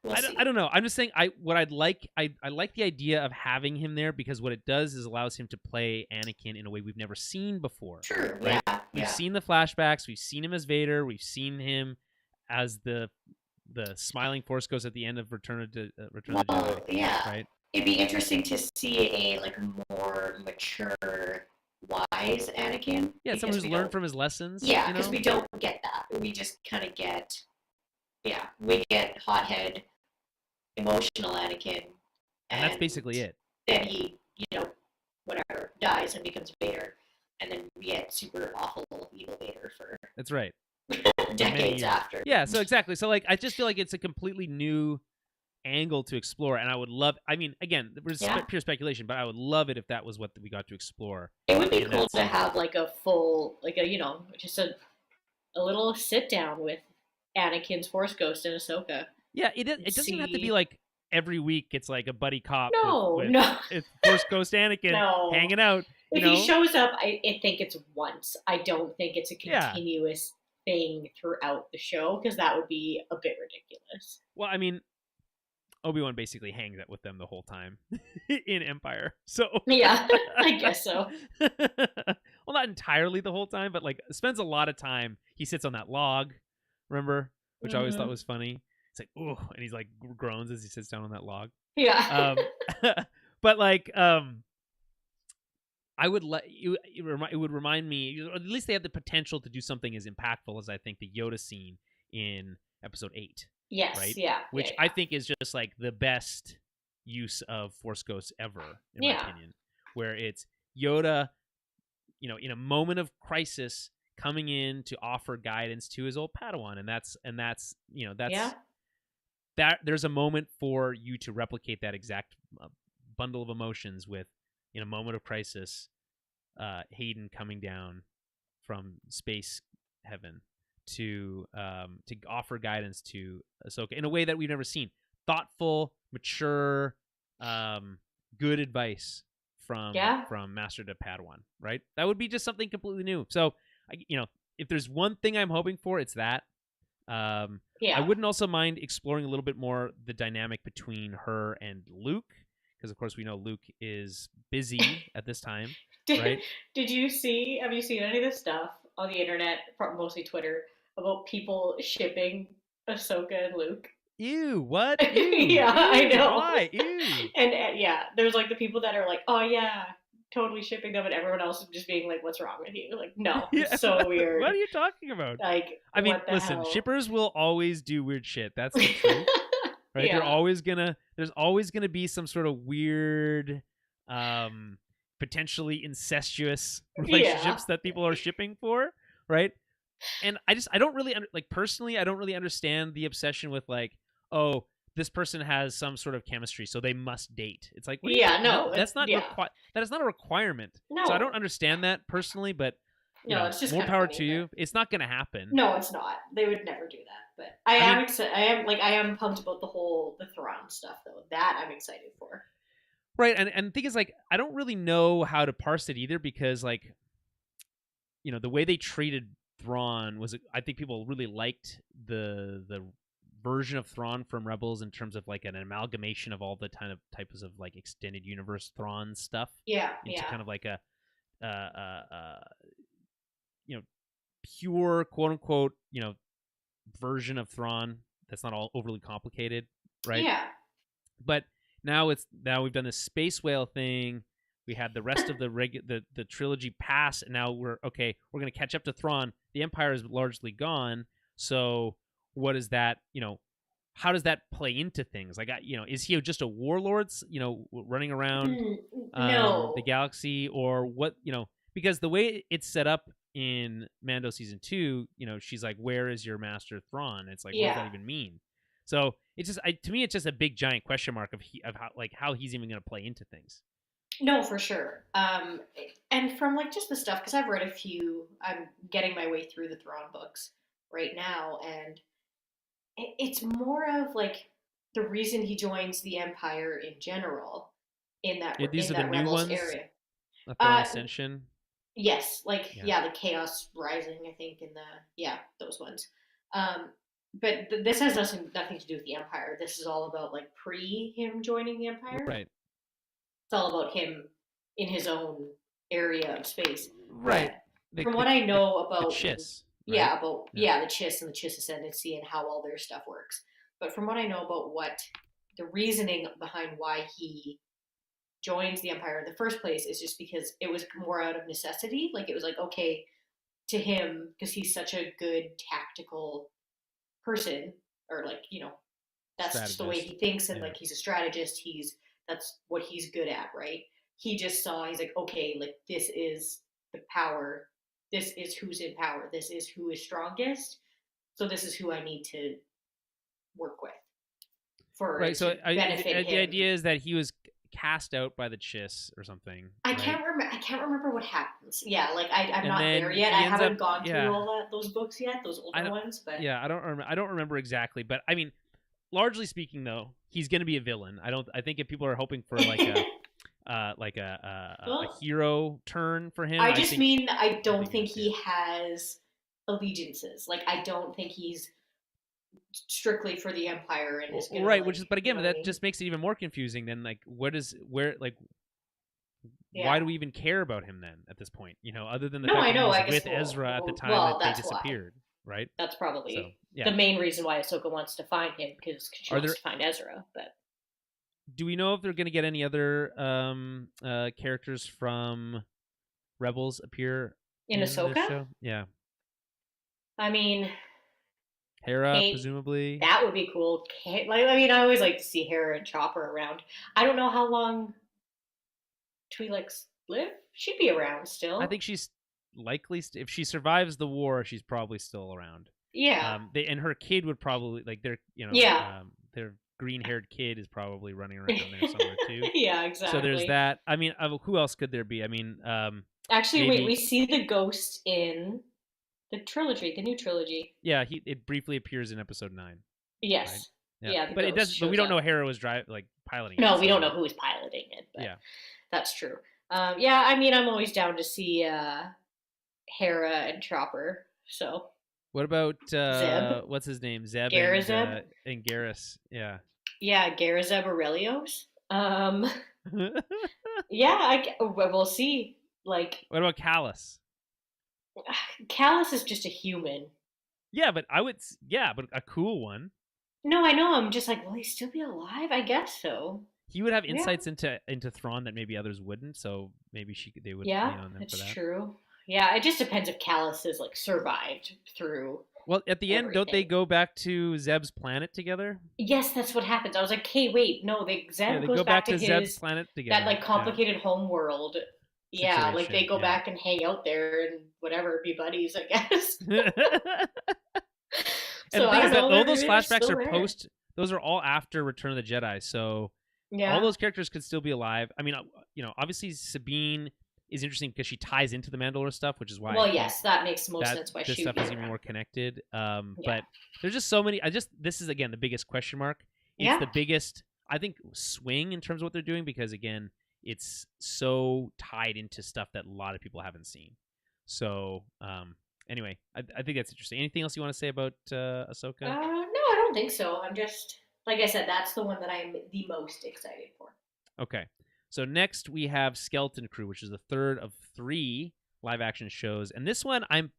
[SPEAKER 1] I don't know. I'm just saying. I like the idea of having him there, because what it does is allows him to play Anakin in a way we've never seen before.
[SPEAKER 2] Sure.
[SPEAKER 1] Right?
[SPEAKER 2] Yeah.
[SPEAKER 1] We've seen the flashbacks. We've seen him as Vader. We've seen him as the smiling Force ghost at the end of Return of the Jedi.
[SPEAKER 2] Yeah.
[SPEAKER 1] Right.
[SPEAKER 2] It'd be interesting to see a like more mature, wise Anakin.
[SPEAKER 1] Yeah, someone who's learned from his lessons.
[SPEAKER 2] Yeah, because we don't get that. We just kind of get. Yeah, we get hothead, emotional Anakin.
[SPEAKER 1] And that's basically it.
[SPEAKER 2] Then he, whatever, dies and becomes Vader. And then we get super awful evil Vader for...
[SPEAKER 1] That's right.
[SPEAKER 2] decades after.
[SPEAKER 1] Yeah, so exactly. So, like, I just feel like it's a completely new angle to explore. And I would love... I mean, again, there's pure speculation, but I would love it if that was what we got to explore.
[SPEAKER 2] It would be cool to have, like, a full... Like, just a little sit-down with Anakin's Force Ghost and Ahsoka.
[SPEAKER 1] Yeah, it doesn't have to be like every week. It's like a buddy cop.
[SPEAKER 2] No.
[SPEAKER 1] It's Force Ghost Anakin hanging out.
[SPEAKER 2] if he shows up, I think it's once. I don't think it's a
[SPEAKER 1] Yeah.
[SPEAKER 2] continuous thing throughout the show, because that would be a bit ridiculous.
[SPEAKER 1] Well, I mean, Obi-Wan basically hangs out with them the whole time in Empire. So
[SPEAKER 2] Yeah, I guess so.
[SPEAKER 1] Well, not entirely the whole time, but like spends a lot of time. He sits on that log, remember? Which I always thought was funny. It's like, ooh, and he's like groans as he sits down on that log.
[SPEAKER 2] Yeah.
[SPEAKER 1] But like, I would let you. It would remind me, or at least they have the potential to do something as impactful as I think the Yoda scene in Episode 8.
[SPEAKER 2] Yes.
[SPEAKER 1] Right.
[SPEAKER 2] Yeah.
[SPEAKER 1] Which
[SPEAKER 2] yeah.
[SPEAKER 1] I think is just like the best use of Force Ghosts ever, in my opinion. Where it's Yoda, in a moment of crisis, coming in to offer guidance to his old Padawan, and that's that. There's a moment for you to replicate that exact bundle of emotions with, in a moment of crisis, Hayden coming down from space heaven to offer guidance to Ahsoka in a way that we've never seen. Thoughtful, mature, good advice from Master to Padawan, right? That would be just something completely new. So, if there's one thing I'm hoping for, it's that. I wouldn't also mind exploring a little bit more the dynamic between her and Luke, because of course we know Luke is busy at this time, right?
[SPEAKER 2] Have you seen any of this stuff on the internet, mostly Twitter, about people shipping Ahsoka and Luke?
[SPEAKER 1] Ew, what? Ew,
[SPEAKER 2] yeah,
[SPEAKER 1] ew,
[SPEAKER 2] I know.
[SPEAKER 1] Why? Ew.
[SPEAKER 2] And there's like the people that are like, oh yeah, totally shipping them, and everyone else is just being like, what's wrong with you? Like, no, it's so weird.
[SPEAKER 1] What are you talking about?
[SPEAKER 2] Like,
[SPEAKER 1] I mean, listen,
[SPEAKER 2] hell?
[SPEAKER 1] Shippers will always do weird shit. That's the truth. Right?
[SPEAKER 2] Yeah.
[SPEAKER 1] There's always gonna be some sort of weird, potentially incestuous relationships that people are shipping for, right? And I don't really personally, I don't really understand the obsession with like, oh, this person has some sort of chemistry, so they must date. It's like, no, that's not that is not a requirement.
[SPEAKER 2] No.
[SPEAKER 1] So I don't understand that personally, but
[SPEAKER 2] it's just
[SPEAKER 1] more power to you. It's not going to happen.
[SPEAKER 2] No, it's not. They would never do that. But I am excited. I am pumped about the Thrawn stuff though. That I'm excited for.
[SPEAKER 1] Right, and the thing is, like, I don't really know how to parse it either, because like, the way they treated Thrawn was, I think people really liked the version of Thrawn from Rebels in terms of like an amalgamation of all the types of like extended universe Thrawn stuff. Into kind of like a pure quote unquote version of Thrawn that's not all overly complicated, right?
[SPEAKER 2] Yeah.
[SPEAKER 1] But now we've done this space whale thing. We had the rest of the trilogy pass, and now we're going to catch up to Thrawn. The Empire is largely gone, so what is that? How does that play into things? Like, is he just a warlord, running around the galaxy, or what? Because the way it's set up in Mando season 2, she's like, "Where is your master Thrawn?" It's like, what does that even mean? So it's just, to me, it's just a big giant question mark of how he's even going to play into things.
[SPEAKER 2] No, for sure. And from like just the stuff, because I've read a few, I'm getting my way through the Thrawn books right now, and it's more of like the reason he joins the Empire in general in that
[SPEAKER 1] these
[SPEAKER 2] in
[SPEAKER 1] are
[SPEAKER 2] that
[SPEAKER 1] the new
[SPEAKER 2] Rebels
[SPEAKER 1] ones?
[SPEAKER 2] area.
[SPEAKER 1] The Thrawn Ascension.
[SPEAKER 2] Yes, like the Chaos Rising, I think, in those ones. But this has nothing to do with the Empire. This is all about like pre him joining the Empire.
[SPEAKER 1] Right.
[SPEAKER 2] It's all about him in his own area of space.
[SPEAKER 1] Right.
[SPEAKER 2] From what I know about
[SPEAKER 1] the Chiss.
[SPEAKER 2] Right? The Chiss and the Chiss Ascendancy and how all their stuff works. But from what I know about what the reasoning behind why he joins the Empire in the first place is just because it was more out of necessity. Like, it was like, okay, to him, because he's such a good tactical person, or like, that's just the way he thinks, and like he's a strategist, that's what he's good at, right? He just he's like, okay, like, this is the power, this is who's in power, this is who is strongest, so this is who I need to work with for benefit him.
[SPEAKER 1] The idea is that he was cast out by the Chiss or something.
[SPEAKER 2] I can't remember what happens. Yeah, like I'm not there yet. I haven't gone through all those books yet, those older ones. But
[SPEAKER 1] I don't remember exactly. But I mean, largely speaking, though, he's going to be a villain. I think if people are hoping for like like a
[SPEAKER 2] Well,
[SPEAKER 1] hero turn for him.
[SPEAKER 2] I
[SPEAKER 1] I
[SPEAKER 2] just
[SPEAKER 1] think
[SPEAKER 2] mean I
[SPEAKER 1] I
[SPEAKER 2] don't
[SPEAKER 1] think
[SPEAKER 2] think
[SPEAKER 1] that's it.
[SPEAKER 2] he has allegiances. Like I don't think he's strictly for the Empire and is gonna
[SPEAKER 1] Right, which
[SPEAKER 2] like,
[SPEAKER 1] is, but
[SPEAKER 2] you
[SPEAKER 1] again,
[SPEAKER 2] know what I
[SPEAKER 1] that
[SPEAKER 2] mean?
[SPEAKER 1] just makes it even more confusing. Then, like, what is where, like, why
[SPEAKER 2] Yeah.
[SPEAKER 1] do we even care about him then at this point? Other than the
[SPEAKER 2] No,
[SPEAKER 1] fact
[SPEAKER 2] I
[SPEAKER 1] that he
[SPEAKER 2] know.
[SPEAKER 1] was
[SPEAKER 2] I guess
[SPEAKER 1] with Ezra at the time
[SPEAKER 2] well,
[SPEAKER 1] that they
[SPEAKER 2] that's why.
[SPEAKER 1] disappeared, right?
[SPEAKER 2] That's
[SPEAKER 1] So,
[SPEAKER 2] probably
[SPEAKER 1] yeah.
[SPEAKER 2] the main reason why Ahsoka wants to find him because she
[SPEAKER 1] Are
[SPEAKER 2] wants
[SPEAKER 1] there?
[SPEAKER 2] to find Ezra. But
[SPEAKER 1] Do we know if they're going to get any other characters from Rebels appear
[SPEAKER 2] in
[SPEAKER 1] in this
[SPEAKER 2] Ahsoka,
[SPEAKER 1] show? Yeah,
[SPEAKER 2] I mean,
[SPEAKER 1] Hera
[SPEAKER 2] Kate,
[SPEAKER 1] presumably.
[SPEAKER 2] that would be cool. Kate, like, I mean, I always like to see Hera and Chopper around. I don't know how long Twi'leks live. She'd be around
[SPEAKER 1] I
[SPEAKER 2] still.
[SPEAKER 1] think she's likely if she survives the war, she's probably still around.
[SPEAKER 2] Yeah.
[SPEAKER 1] They and her kid would probably like
[SPEAKER 2] Yeah.
[SPEAKER 1] their green haired kid is probably running around there somewhere too.
[SPEAKER 2] Yeah,
[SPEAKER 1] So there's
[SPEAKER 2] exactly.
[SPEAKER 1] that. I mean, who else could there be? I mean,
[SPEAKER 2] Actually, wait, we
[SPEAKER 1] maybe
[SPEAKER 2] see the ghost in the trilogy, the new trilogy.
[SPEAKER 1] yeah. It briefly appears in episode 9, right?
[SPEAKER 2] Yes.
[SPEAKER 1] Yeah,
[SPEAKER 2] Yeah, the
[SPEAKER 1] but it
[SPEAKER 2] ghost
[SPEAKER 1] does. But we
[SPEAKER 2] shows
[SPEAKER 1] don't know
[SPEAKER 2] up.
[SPEAKER 1] Hera was piloting it.
[SPEAKER 2] No, we don't know
[SPEAKER 1] So
[SPEAKER 2] who's piloting it, but
[SPEAKER 1] yeah.
[SPEAKER 2] that's true. Yeah, I mean, I'm always down to see Hera and Chopper. So
[SPEAKER 1] What about
[SPEAKER 2] Zeb,
[SPEAKER 1] what's his name? Zeb
[SPEAKER 2] Garazeb.
[SPEAKER 1] and Garrus. Yeah.
[SPEAKER 2] Yeah, Garazeb Aurelios.
[SPEAKER 1] What
[SPEAKER 2] Yeah, we'll see. Like,
[SPEAKER 1] about Callus?
[SPEAKER 2] Callus is just a human.
[SPEAKER 1] Yeah, but yeah, but a cool one.
[SPEAKER 2] No, I know. I'm just like, will he still be alive? I guess so.
[SPEAKER 1] He would have
[SPEAKER 2] Yeah.
[SPEAKER 1] insights into Thrawn that maybe others wouldn't. So maybe they would
[SPEAKER 2] Yeah,
[SPEAKER 1] lean on them for
[SPEAKER 2] that's
[SPEAKER 1] that.
[SPEAKER 2] true. Yeah, it just depends if Callus has like survived through
[SPEAKER 1] Well, at the end, don't they
[SPEAKER 2] everything.
[SPEAKER 1] go back to Zeb's planet together?
[SPEAKER 2] Yes, that's what happens. I was like, hey, wait, no,
[SPEAKER 1] Yeah,
[SPEAKER 2] Zeb
[SPEAKER 1] they
[SPEAKER 2] goes
[SPEAKER 1] go
[SPEAKER 2] back
[SPEAKER 1] back
[SPEAKER 2] to
[SPEAKER 1] to Zeb's
[SPEAKER 2] his
[SPEAKER 1] planet
[SPEAKER 2] that
[SPEAKER 1] together.
[SPEAKER 2] like
[SPEAKER 1] Yeah,
[SPEAKER 2] complicated home world. Yeah, like they
[SPEAKER 1] situation.
[SPEAKER 2] go
[SPEAKER 1] Yeah.
[SPEAKER 2] back and hang out there and whatever, be buddies, I guess.
[SPEAKER 1] And the
[SPEAKER 2] So I
[SPEAKER 1] thing
[SPEAKER 2] don't
[SPEAKER 1] is that
[SPEAKER 2] know,
[SPEAKER 1] all
[SPEAKER 2] they're
[SPEAKER 1] those
[SPEAKER 2] they're
[SPEAKER 1] flashbacks
[SPEAKER 2] still
[SPEAKER 1] are
[SPEAKER 2] there.
[SPEAKER 1] post. Those are all after Return of the Jedi. So all
[SPEAKER 2] Yeah.
[SPEAKER 1] those characters could still be alive. I mean, obviously Sabine is interesting because she ties into the Mandalore stuff, which is why I
[SPEAKER 2] Well,
[SPEAKER 1] think
[SPEAKER 2] yes, that makes the most
[SPEAKER 1] that
[SPEAKER 2] sense why
[SPEAKER 1] this
[SPEAKER 2] she would
[SPEAKER 1] stuff
[SPEAKER 2] be
[SPEAKER 1] is even
[SPEAKER 2] around.
[SPEAKER 1] more connected.
[SPEAKER 2] Yeah.
[SPEAKER 1] But there's just so many. This is again the biggest question mark. It's
[SPEAKER 2] Yeah.
[SPEAKER 1] the biggest, I think, swing in terms of what they're doing because again, it's so tied into stuff that a lot of people haven't seen. So anyway, I think that's interesting. Anything else you want to say about Ahsoka?
[SPEAKER 2] No, I don't think so. I'm just like I said, that's the one that I'm the most excited for.
[SPEAKER 1] Okay. So next we have Skeleton Crew, which is the third of 3 live action shows. And this one I'm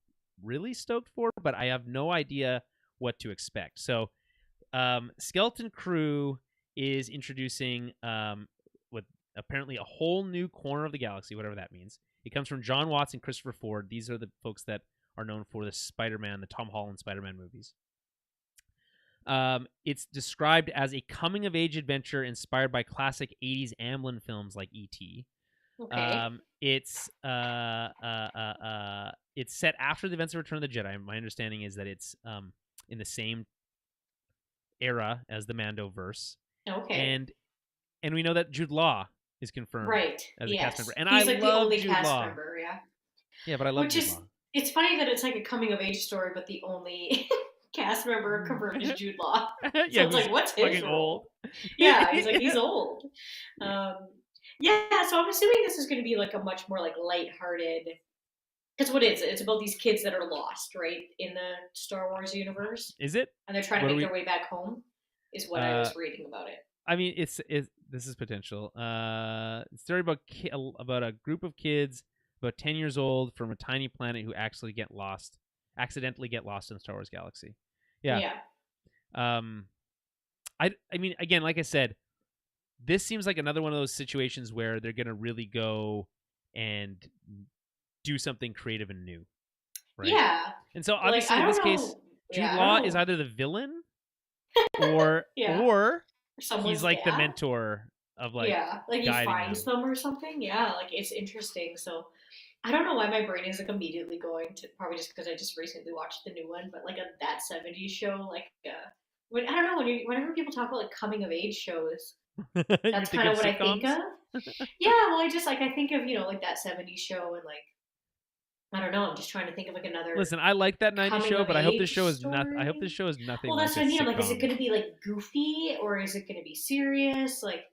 [SPEAKER 1] really stoked for, but I have no idea what to expect. So Skeleton Crew is introducing with apparently a whole new corner of the galaxy, whatever that means. It comes from John Watts and Christopher Ford. These are the folks that are known for the Spider-Man, the Tom Holland Spider-Man movies. It's described as a coming-of-age adventure inspired by classic '80s Amblin films like E.T.
[SPEAKER 2] Okay.
[SPEAKER 1] It's set after the events of Return of the Jedi. My understanding is that it's in the same era as the Mando verse,
[SPEAKER 2] Okay.
[SPEAKER 1] and we know that Jude Law is confirmed
[SPEAKER 2] Right.
[SPEAKER 1] as a cast member,
[SPEAKER 2] Yes.
[SPEAKER 1] and I
[SPEAKER 2] He's like the
[SPEAKER 1] love
[SPEAKER 2] only
[SPEAKER 1] Jude
[SPEAKER 2] cast
[SPEAKER 1] Law.
[SPEAKER 2] member, yeah.
[SPEAKER 1] Yeah, but I love
[SPEAKER 2] Which
[SPEAKER 1] Jude
[SPEAKER 2] is
[SPEAKER 1] Law.
[SPEAKER 2] it's funny that it's like a coming of age story, but the only cast member confirmed is Jude Law. So
[SPEAKER 1] Yeah,
[SPEAKER 2] it's
[SPEAKER 1] who's
[SPEAKER 2] like, what's his
[SPEAKER 1] fucking old.
[SPEAKER 2] role? Yeah, he's like he's old. Um, yeah, so I'm assuming this is going to be like a much more like lighthearted. Because what is it? It's about these kids that are lost, right, in the Star Wars universe,
[SPEAKER 1] Is it?
[SPEAKER 2] and they're trying to
[SPEAKER 1] What are
[SPEAKER 2] make
[SPEAKER 1] we?
[SPEAKER 2] their way back home. Is what I
[SPEAKER 1] Uh,
[SPEAKER 2] was reading about it.
[SPEAKER 1] I mean, it's this is potential. Story about a group of kids about 10 years old from a tiny planet who accidentally get lost in the Star Wars galaxy. Yeah.
[SPEAKER 2] Yeah.
[SPEAKER 1] Um, I mean, again, like I said, this seems like another one of those situations where they're gonna really go and do something creative and new, right?
[SPEAKER 2] Yeah.
[SPEAKER 1] And so
[SPEAKER 2] Like
[SPEAKER 1] obviously
[SPEAKER 2] I
[SPEAKER 1] in
[SPEAKER 2] don't
[SPEAKER 1] this case,
[SPEAKER 2] know.
[SPEAKER 1] Jude
[SPEAKER 2] Yeah, I don't
[SPEAKER 1] Law is
[SPEAKER 2] know.
[SPEAKER 1] either the villain or
[SPEAKER 2] Yeah.
[SPEAKER 1] or he's
[SPEAKER 2] Someone's
[SPEAKER 1] like the
[SPEAKER 2] dad.
[SPEAKER 1] mentor of like
[SPEAKER 2] Yeah, like he
[SPEAKER 1] guiding
[SPEAKER 2] finds
[SPEAKER 1] them.
[SPEAKER 2] them or something. Yeah, like it's interesting. So I don't know why my brain is like immediately going to probably just because I just recently watched the new one, but like a that '70s show, like when I don't know whenever people talk about like coming of age shows,
[SPEAKER 1] You
[SPEAKER 2] that's
[SPEAKER 1] think
[SPEAKER 2] kind
[SPEAKER 1] of
[SPEAKER 2] of what I think
[SPEAKER 1] sitcoms?
[SPEAKER 2] of. Yeah, well, I just like I think of like that '70s show and like I don't know. I'm just trying to think of like another
[SPEAKER 1] Listen, I like that '90s
[SPEAKER 2] coming
[SPEAKER 1] show,
[SPEAKER 2] of
[SPEAKER 1] but I hope this
[SPEAKER 2] age
[SPEAKER 1] show is not. I hope
[SPEAKER 2] story.
[SPEAKER 1] this show is nothing
[SPEAKER 2] Well,
[SPEAKER 1] like
[SPEAKER 2] that's
[SPEAKER 1] a
[SPEAKER 2] what I mean. I'm like, is it
[SPEAKER 1] sitcom.
[SPEAKER 2] going to be like goofy or is it going to be serious? Like,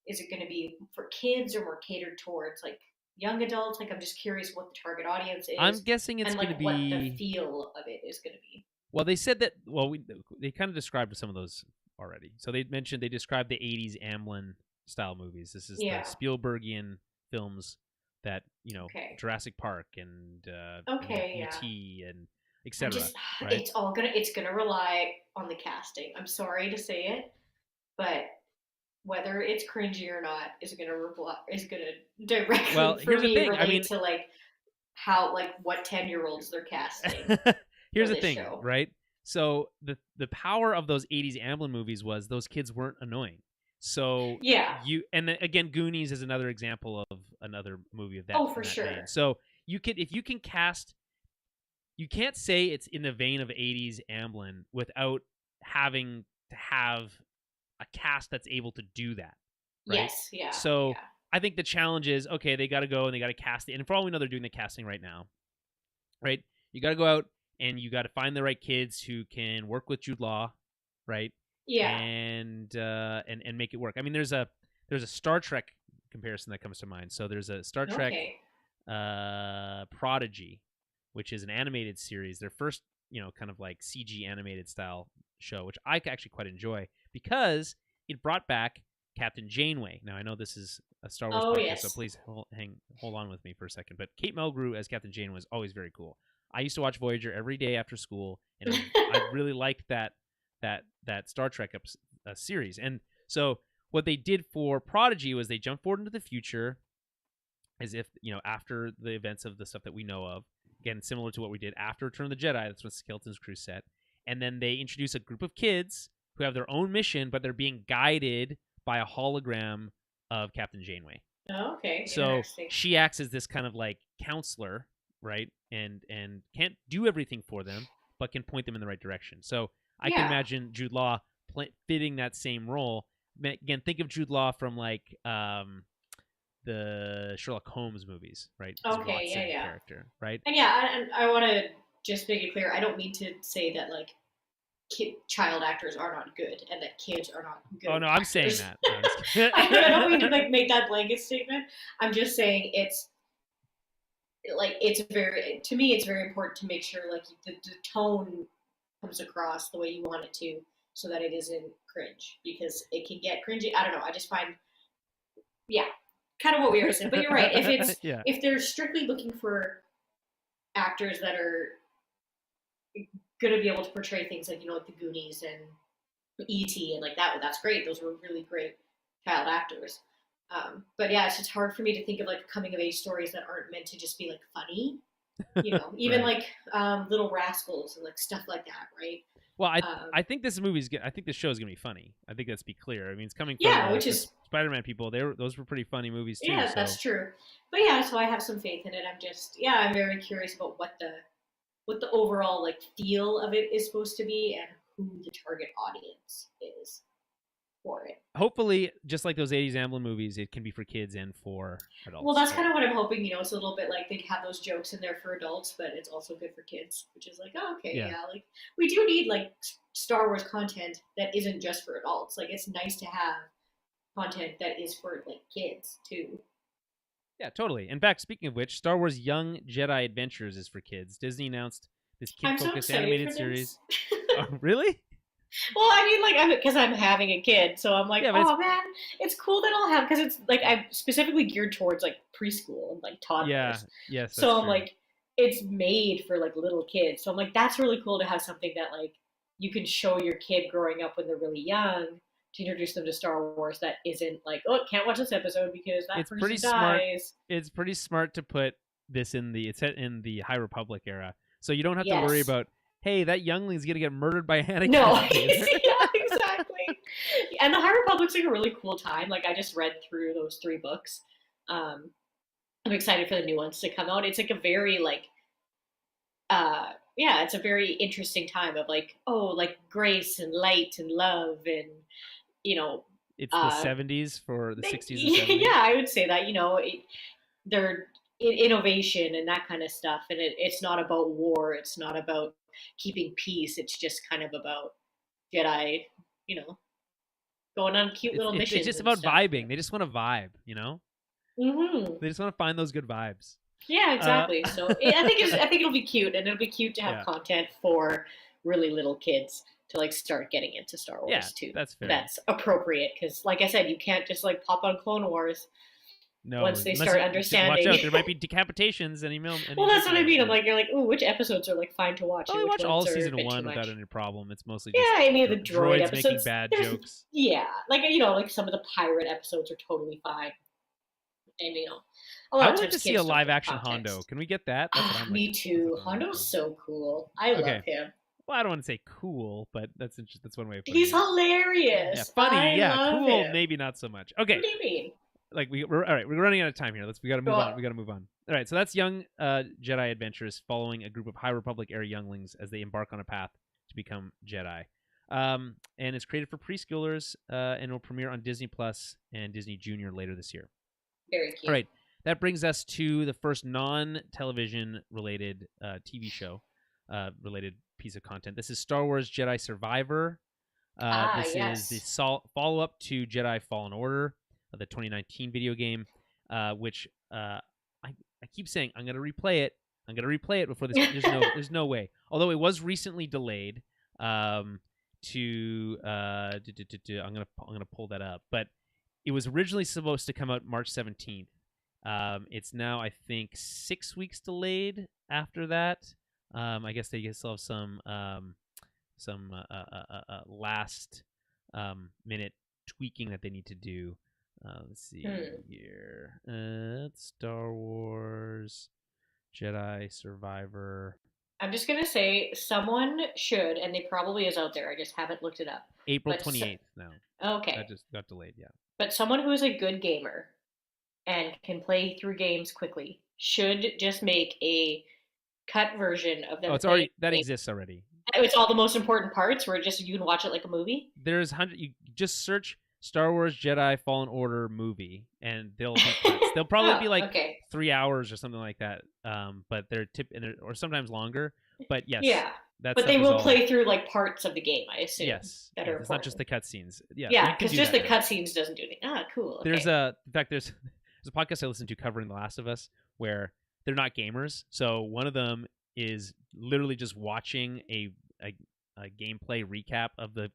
[SPEAKER 2] is it going to be for kids or more catered towards like young adults? Like, I'm just curious what the target audience
[SPEAKER 1] I'm
[SPEAKER 2] is
[SPEAKER 1] guessing it's
[SPEAKER 2] and
[SPEAKER 1] going
[SPEAKER 2] like
[SPEAKER 1] to
[SPEAKER 2] what the
[SPEAKER 1] be.
[SPEAKER 2] feel of it is going to be.
[SPEAKER 1] Well, they said that. Well, they kind of described some of those already. So they described the '80s Amblin style movies. This is the
[SPEAKER 2] Yeah.
[SPEAKER 1] Spielbergian films that
[SPEAKER 2] Okay.
[SPEAKER 1] Jurassic Park and
[SPEAKER 2] Okay. Yeah.
[SPEAKER 1] E.T. and
[SPEAKER 2] I'm
[SPEAKER 1] etc.
[SPEAKER 2] just,
[SPEAKER 1] Right?
[SPEAKER 2] it's gonna rely on the casting. I'm sorry to say it, but whether it's cringy or not is gonna directly
[SPEAKER 1] Well,
[SPEAKER 2] for
[SPEAKER 1] here's the
[SPEAKER 2] me
[SPEAKER 1] thing. I
[SPEAKER 2] relate
[SPEAKER 1] mean,
[SPEAKER 2] to like how like what 10-year-olds they're casting for
[SPEAKER 1] here's the
[SPEAKER 2] this
[SPEAKER 1] thing,
[SPEAKER 2] show.
[SPEAKER 1] right? So the power of those '80s Amblin movies was those kids weren't annoying. So
[SPEAKER 2] Yeah.
[SPEAKER 1] and then, again, Goonies is another example of another movie of that
[SPEAKER 2] Oh,
[SPEAKER 1] in
[SPEAKER 2] for
[SPEAKER 1] that vein.
[SPEAKER 2] sure.
[SPEAKER 1] So if you can cast, you can't say it's in the vein of '80s Amblin without having to have a cast that's able to do that, right?
[SPEAKER 2] Yes. Yeah.
[SPEAKER 1] So
[SPEAKER 2] Yeah.
[SPEAKER 1] I think the challenge is, okay, they got to go and they got to cast it. And for all we know, they're doing the casting right now, right? You got to go out and you got to find the right kids who can work with Jude Law, right?
[SPEAKER 2] Yeah.
[SPEAKER 1] And make it work. I mean, there's a Star Trek comparison that comes to mind. So there's a Star Trek
[SPEAKER 2] Okay.
[SPEAKER 1] Prodigy, which is an animated series. Their first, kind of like CG animated style show, which I actually quite enjoy because it brought back Captain Janeway. Now I know this is a Star Wars
[SPEAKER 2] Oh,
[SPEAKER 1] podcast, so
[SPEAKER 2] yes.
[SPEAKER 1] please hold on with me for a second. But Kate Mulgrew as Captain Janeway was always very cool. I used to watch Voyager every day after school, and I really liked that Star Trek series. And so what they did for Prodigy was they jumped forward into the future, as if after the events of the stuff that we know of. Again, similar to what we did after Return of the Jedi. That's what Skeleton's crew set. And then they introduce a group of kids who have their own mission, but they're being guided by a hologram of Captain Janeway.
[SPEAKER 2] Oh, okay.
[SPEAKER 1] So
[SPEAKER 2] Interesting.
[SPEAKER 1] she acts as this kind of like counselor, right? And can't do everything for them, but can point them in the right direction. So I can
[SPEAKER 2] Yeah.
[SPEAKER 1] imagine Jude Law fitting that same role. Again, think of Jude Law from like the Sherlock Holmes movies, right? His
[SPEAKER 2] Okay. Yeah.
[SPEAKER 1] Watson
[SPEAKER 2] Yeah.
[SPEAKER 1] character, right?
[SPEAKER 2] And yeah, and I want to just make it clear. I don't mean to say that like child actors are not good and that kids are not good
[SPEAKER 1] Oh no, I'm saying
[SPEAKER 2] actors.
[SPEAKER 1] that. No,
[SPEAKER 2] I don't mean to like make that blanket statement. I'm just saying it's like it's very to me it's very important to make sure like the tone comes across the way you want it to so that it isn't cringe because it can get cringy. I don't know. I just find yeah, kind of what we were saying. But you're right.
[SPEAKER 1] Yeah.
[SPEAKER 2] If they're strictly looking for actors that are going to be able to portray things like like the Goonies and E.T. and like that. That's great. Those were really great child actors. But yeah, it's just hard for me to think of like coming of age stories that aren't meant to just be like funny. Even
[SPEAKER 1] Right.
[SPEAKER 2] like Little Rascals and like stuff like that, right?
[SPEAKER 1] Well,
[SPEAKER 2] Um,
[SPEAKER 1] I think this movie's good. I think this show is gonna be funny. I think let's be clear. I mean, it's coming from
[SPEAKER 2] yeah, which
[SPEAKER 1] the
[SPEAKER 2] is
[SPEAKER 1] Spider-Man people. Those were pretty funny movies too.
[SPEAKER 2] yeah,
[SPEAKER 1] So
[SPEAKER 2] that's true. But yeah, so I have some faith in it. I'm very curious about what the overall like feel of it is supposed to be and who the target audience is for it.
[SPEAKER 1] hopefully, just like those '80s Amblin movies, it can be for kids and for
[SPEAKER 2] Well,
[SPEAKER 1] adults.
[SPEAKER 2] that's kind of what I'm hoping. It's a little bit like they have those jokes in there for adults, but it's also good for kids, which is like, oh, okay,
[SPEAKER 1] Yeah,
[SPEAKER 2] yeah, like we do need like Star Wars content that isn't just for adults. Like it's nice to have content that is for like kids too.
[SPEAKER 1] yeah, totally. In fact, speaking of which, Star Wars Young Jedi Adventures is for kids. Disney announced this
[SPEAKER 2] I'm so
[SPEAKER 1] kid-focused
[SPEAKER 2] excited
[SPEAKER 1] animated
[SPEAKER 2] for this.
[SPEAKER 1] series. Oh, really?
[SPEAKER 2] Well, I mean, like, because I'm having a kid, so I'm like,
[SPEAKER 1] Yeah, but
[SPEAKER 2] oh man, it's cool that I'll have because it's like I'm specifically geared towards like preschool and like
[SPEAKER 1] yeah,
[SPEAKER 2] toddlers.
[SPEAKER 1] yes, that's
[SPEAKER 2] So I'm
[SPEAKER 1] true.
[SPEAKER 2] like, it's made for like little kids. So I'm like, that's really cool to have something that like you can show your kid growing up when they're really young to introduce them to Star Wars that isn't like, oh, can't watch this episode because that
[SPEAKER 1] It's pretty
[SPEAKER 2] person
[SPEAKER 1] smart.
[SPEAKER 2] dies.
[SPEAKER 1] It's pretty smart to put this in the it's set in the High Republic era, so you don't have to worry
[SPEAKER 2] Yes.
[SPEAKER 1] about, hey, that youngling's gonna get murdered by
[SPEAKER 2] No.
[SPEAKER 1] Anakin later.
[SPEAKER 2] Yeah, exactly. And the High Republic's like a really cool time. Like I just read through those three books. Um, I'm excited for the new ones to come out. It's like a very like yeah, it's a very interesting time of like, oh, like grace and light and love and you know,
[SPEAKER 1] It's the
[SPEAKER 2] uh
[SPEAKER 1] '70s for the '60s and '70s.
[SPEAKER 2] yeah, I would say that, they're innovation and that kind of stuff. And it's not about war, it's not about keeping peace, it's just kind of about Jedi, you know, going on cute little
[SPEAKER 1] It's
[SPEAKER 2] missions
[SPEAKER 1] just
[SPEAKER 2] and
[SPEAKER 1] about
[SPEAKER 2] stuff.
[SPEAKER 1] vibing. They just want to vibe, you know.
[SPEAKER 2] Mm-hmm.
[SPEAKER 1] They just want to find those good vibes.
[SPEAKER 2] Yeah,
[SPEAKER 1] Uh,
[SPEAKER 2] exactly. So I think it'll be cute, and it'll be cute to have
[SPEAKER 1] yeah,
[SPEAKER 2] content for really little kids to like start getting into Star
[SPEAKER 1] yeah,
[SPEAKER 2] Wars too.
[SPEAKER 1] that's fair.
[SPEAKER 2] That's appropriate because, like I said, you can't just like pop on Clone Wars
[SPEAKER 1] No,
[SPEAKER 2] once they
[SPEAKER 1] unless
[SPEAKER 2] start
[SPEAKER 1] you just watch
[SPEAKER 2] understanding.
[SPEAKER 1] out. There might be decapitations any
[SPEAKER 2] Well, that's what I
[SPEAKER 1] moment.
[SPEAKER 2] mean. I'm
[SPEAKER 1] Yeah.
[SPEAKER 2] like, you're like, ooh, which episodes are like fine to watch, and
[SPEAKER 1] Probably
[SPEAKER 2] which
[SPEAKER 1] watch all
[SPEAKER 2] ones
[SPEAKER 1] of
[SPEAKER 2] are a
[SPEAKER 1] season
[SPEAKER 2] bit too
[SPEAKER 1] one without
[SPEAKER 2] much.
[SPEAKER 1] any problem. It's mostly just
[SPEAKER 2] Yeah, any of the droid
[SPEAKER 1] droids making
[SPEAKER 2] episodes.
[SPEAKER 1] bad
[SPEAKER 2] There's
[SPEAKER 1] jokes.
[SPEAKER 2] yeah, like like some of the pirate episodes are totally fine, and a
[SPEAKER 1] I
[SPEAKER 2] lot
[SPEAKER 1] would
[SPEAKER 2] of
[SPEAKER 1] like
[SPEAKER 2] times
[SPEAKER 1] to see a
[SPEAKER 2] kids don't
[SPEAKER 1] live
[SPEAKER 2] get
[SPEAKER 1] action Hondo.
[SPEAKER 2] context.
[SPEAKER 1] Can we get that? That's what
[SPEAKER 2] Ah,
[SPEAKER 1] I'm like.
[SPEAKER 2] me
[SPEAKER 1] That's what
[SPEAKER 2] too.
[SPEAKER 1] I'm like
[SPEAKER 2] Hondo's
[SPEAKER 1] for.
[SPEAKER 2] so cool. I love
[SPEAKER 1] Okay.
[SPEAKER 2] him.
[SPEAKER 1] Well, I don't want to say cool, but that's interesting. That's one way of putting
[SPEAKER 2] He's
[SPEAKER 1] it. Yeah,
[SPEAKER 2] hilarious.
[SPEAKER 1] funny.
[SPEAKER 2] I
[SPEAKER 1] Yeah,
[SPEAKER 2] love
[SPEAKER 1] cool.
[SPEAKER 2] him.
[SPEAKER 1] Maybe not so much.
[SPEAKER 2] What
[SPEAKER 1] Okay,
[SPEAKER 2] do you mean?
[SPEAKER 1] like we're all right. We're running out of time here. We got to
[SPEAKER 2] Go
[SPEAKER 1] move
[SPEAKER 2] on.
[SPEAKER 1] on. We got to move on. All right, so that's young Jedi adventurers following a group of High Republic era younglings as they embark on a path to become Jedi. And it's created for preschoolers and will premiere on Disney Plus and Disney Junior later this year.
[SPEAKER 2] Very
[SPEAKER 1] All
[SPEAKER 2] cute.
[SPEAKER 1] right, that brings us to the first non-television related TV show related piece of content. This is Star Wars Jedi Survivor.
[SPEAKER 2] Ah,
[SPEAKER 1] This is the
[SPEAKER 2] yes.
[SPEAKER 1] follow-up to Jedi Fallen Order, the 2019 video game, which I keep saying I'm going to replay it. I'm going to replay it before this. There's no way. Although it was recently delayed to I'm gonna pull that up, but it was originally supposed to come out March 17th. It's now I think 6 weeks delayed after that. I guess they still have some last minute tweaking that they need to do. Let's see here. Star Wars Jedi Survivor.
[SPEAKER 2] I'm just gonna say someone should, and they probably is out there. I just haven't looked it up.
[SPEAKER 1] April
[SPEAKER 2] But
[SPEAKER 1] 28th now. That
[SPEAKER 2] okay,
[SPEAKER 1] just got delayed, yeah.
[SPEAKER 2] but someone who is a good gamer and can play through games quickly should just make a cut version of
[SPEAKER 1] Oh,
[SPEAKER 2] them
[SPEAKER 1] it's
[SPEAKER 2] playing.
[SPEAKER 1] already that exists already.
[SPEAKER 2] It's all the most important parts where just you can watch it like a movie.
[SPEAKER 1] There's hundred. You just search Star Wars Jedi Fallen Order movie, and they'll be cuts. They'll probably
[SPEAKER 2] Oh,
[SPEAKER 1] be like
[SPEAKER 2] okay.
[SPEAKER 1] 3 hours or something like that. But they're or sometimes longer. But yes,
[SPEAKER 2] Yeah.
[SPEAKER 1] that
[SPEAKER 2] But
[SPEAKER 1] stuff
[SPEAKER 2] they
[SPEAKER 1] is
[SPEAKER 2] will
[SPEAKER 1] all
[SPEAKER 2] play through like parts of the game, I assume,
[SPEAKER 1] yes.
[SPEAKER 2] that
[SPEAKER 1] Yes,
[SPEAKER 2] are
[SPEAKER 1] it's not just
[SPEAKER 2] important.
[SPEAKER 1] the cutscenes. Yeah, so
[SPEAKER 2] Yeah,
[SPEAKER 1] you can
[SPEAKER 2] because
[SPEAKER 1] do
[SPEAKER 2] just
[SPEAKER 1] that
[SPEAKER 2] the
[SPEAKER 1] now.
[SPEAKER 2] cutscenes doesn't do anything. Ah, cool. Okay.
[SPEAKER 1] There's a in fact there's a podcast I listened to covering The Last of Us where they're not gamers. So one of them is literally just watching a gameplay recap of the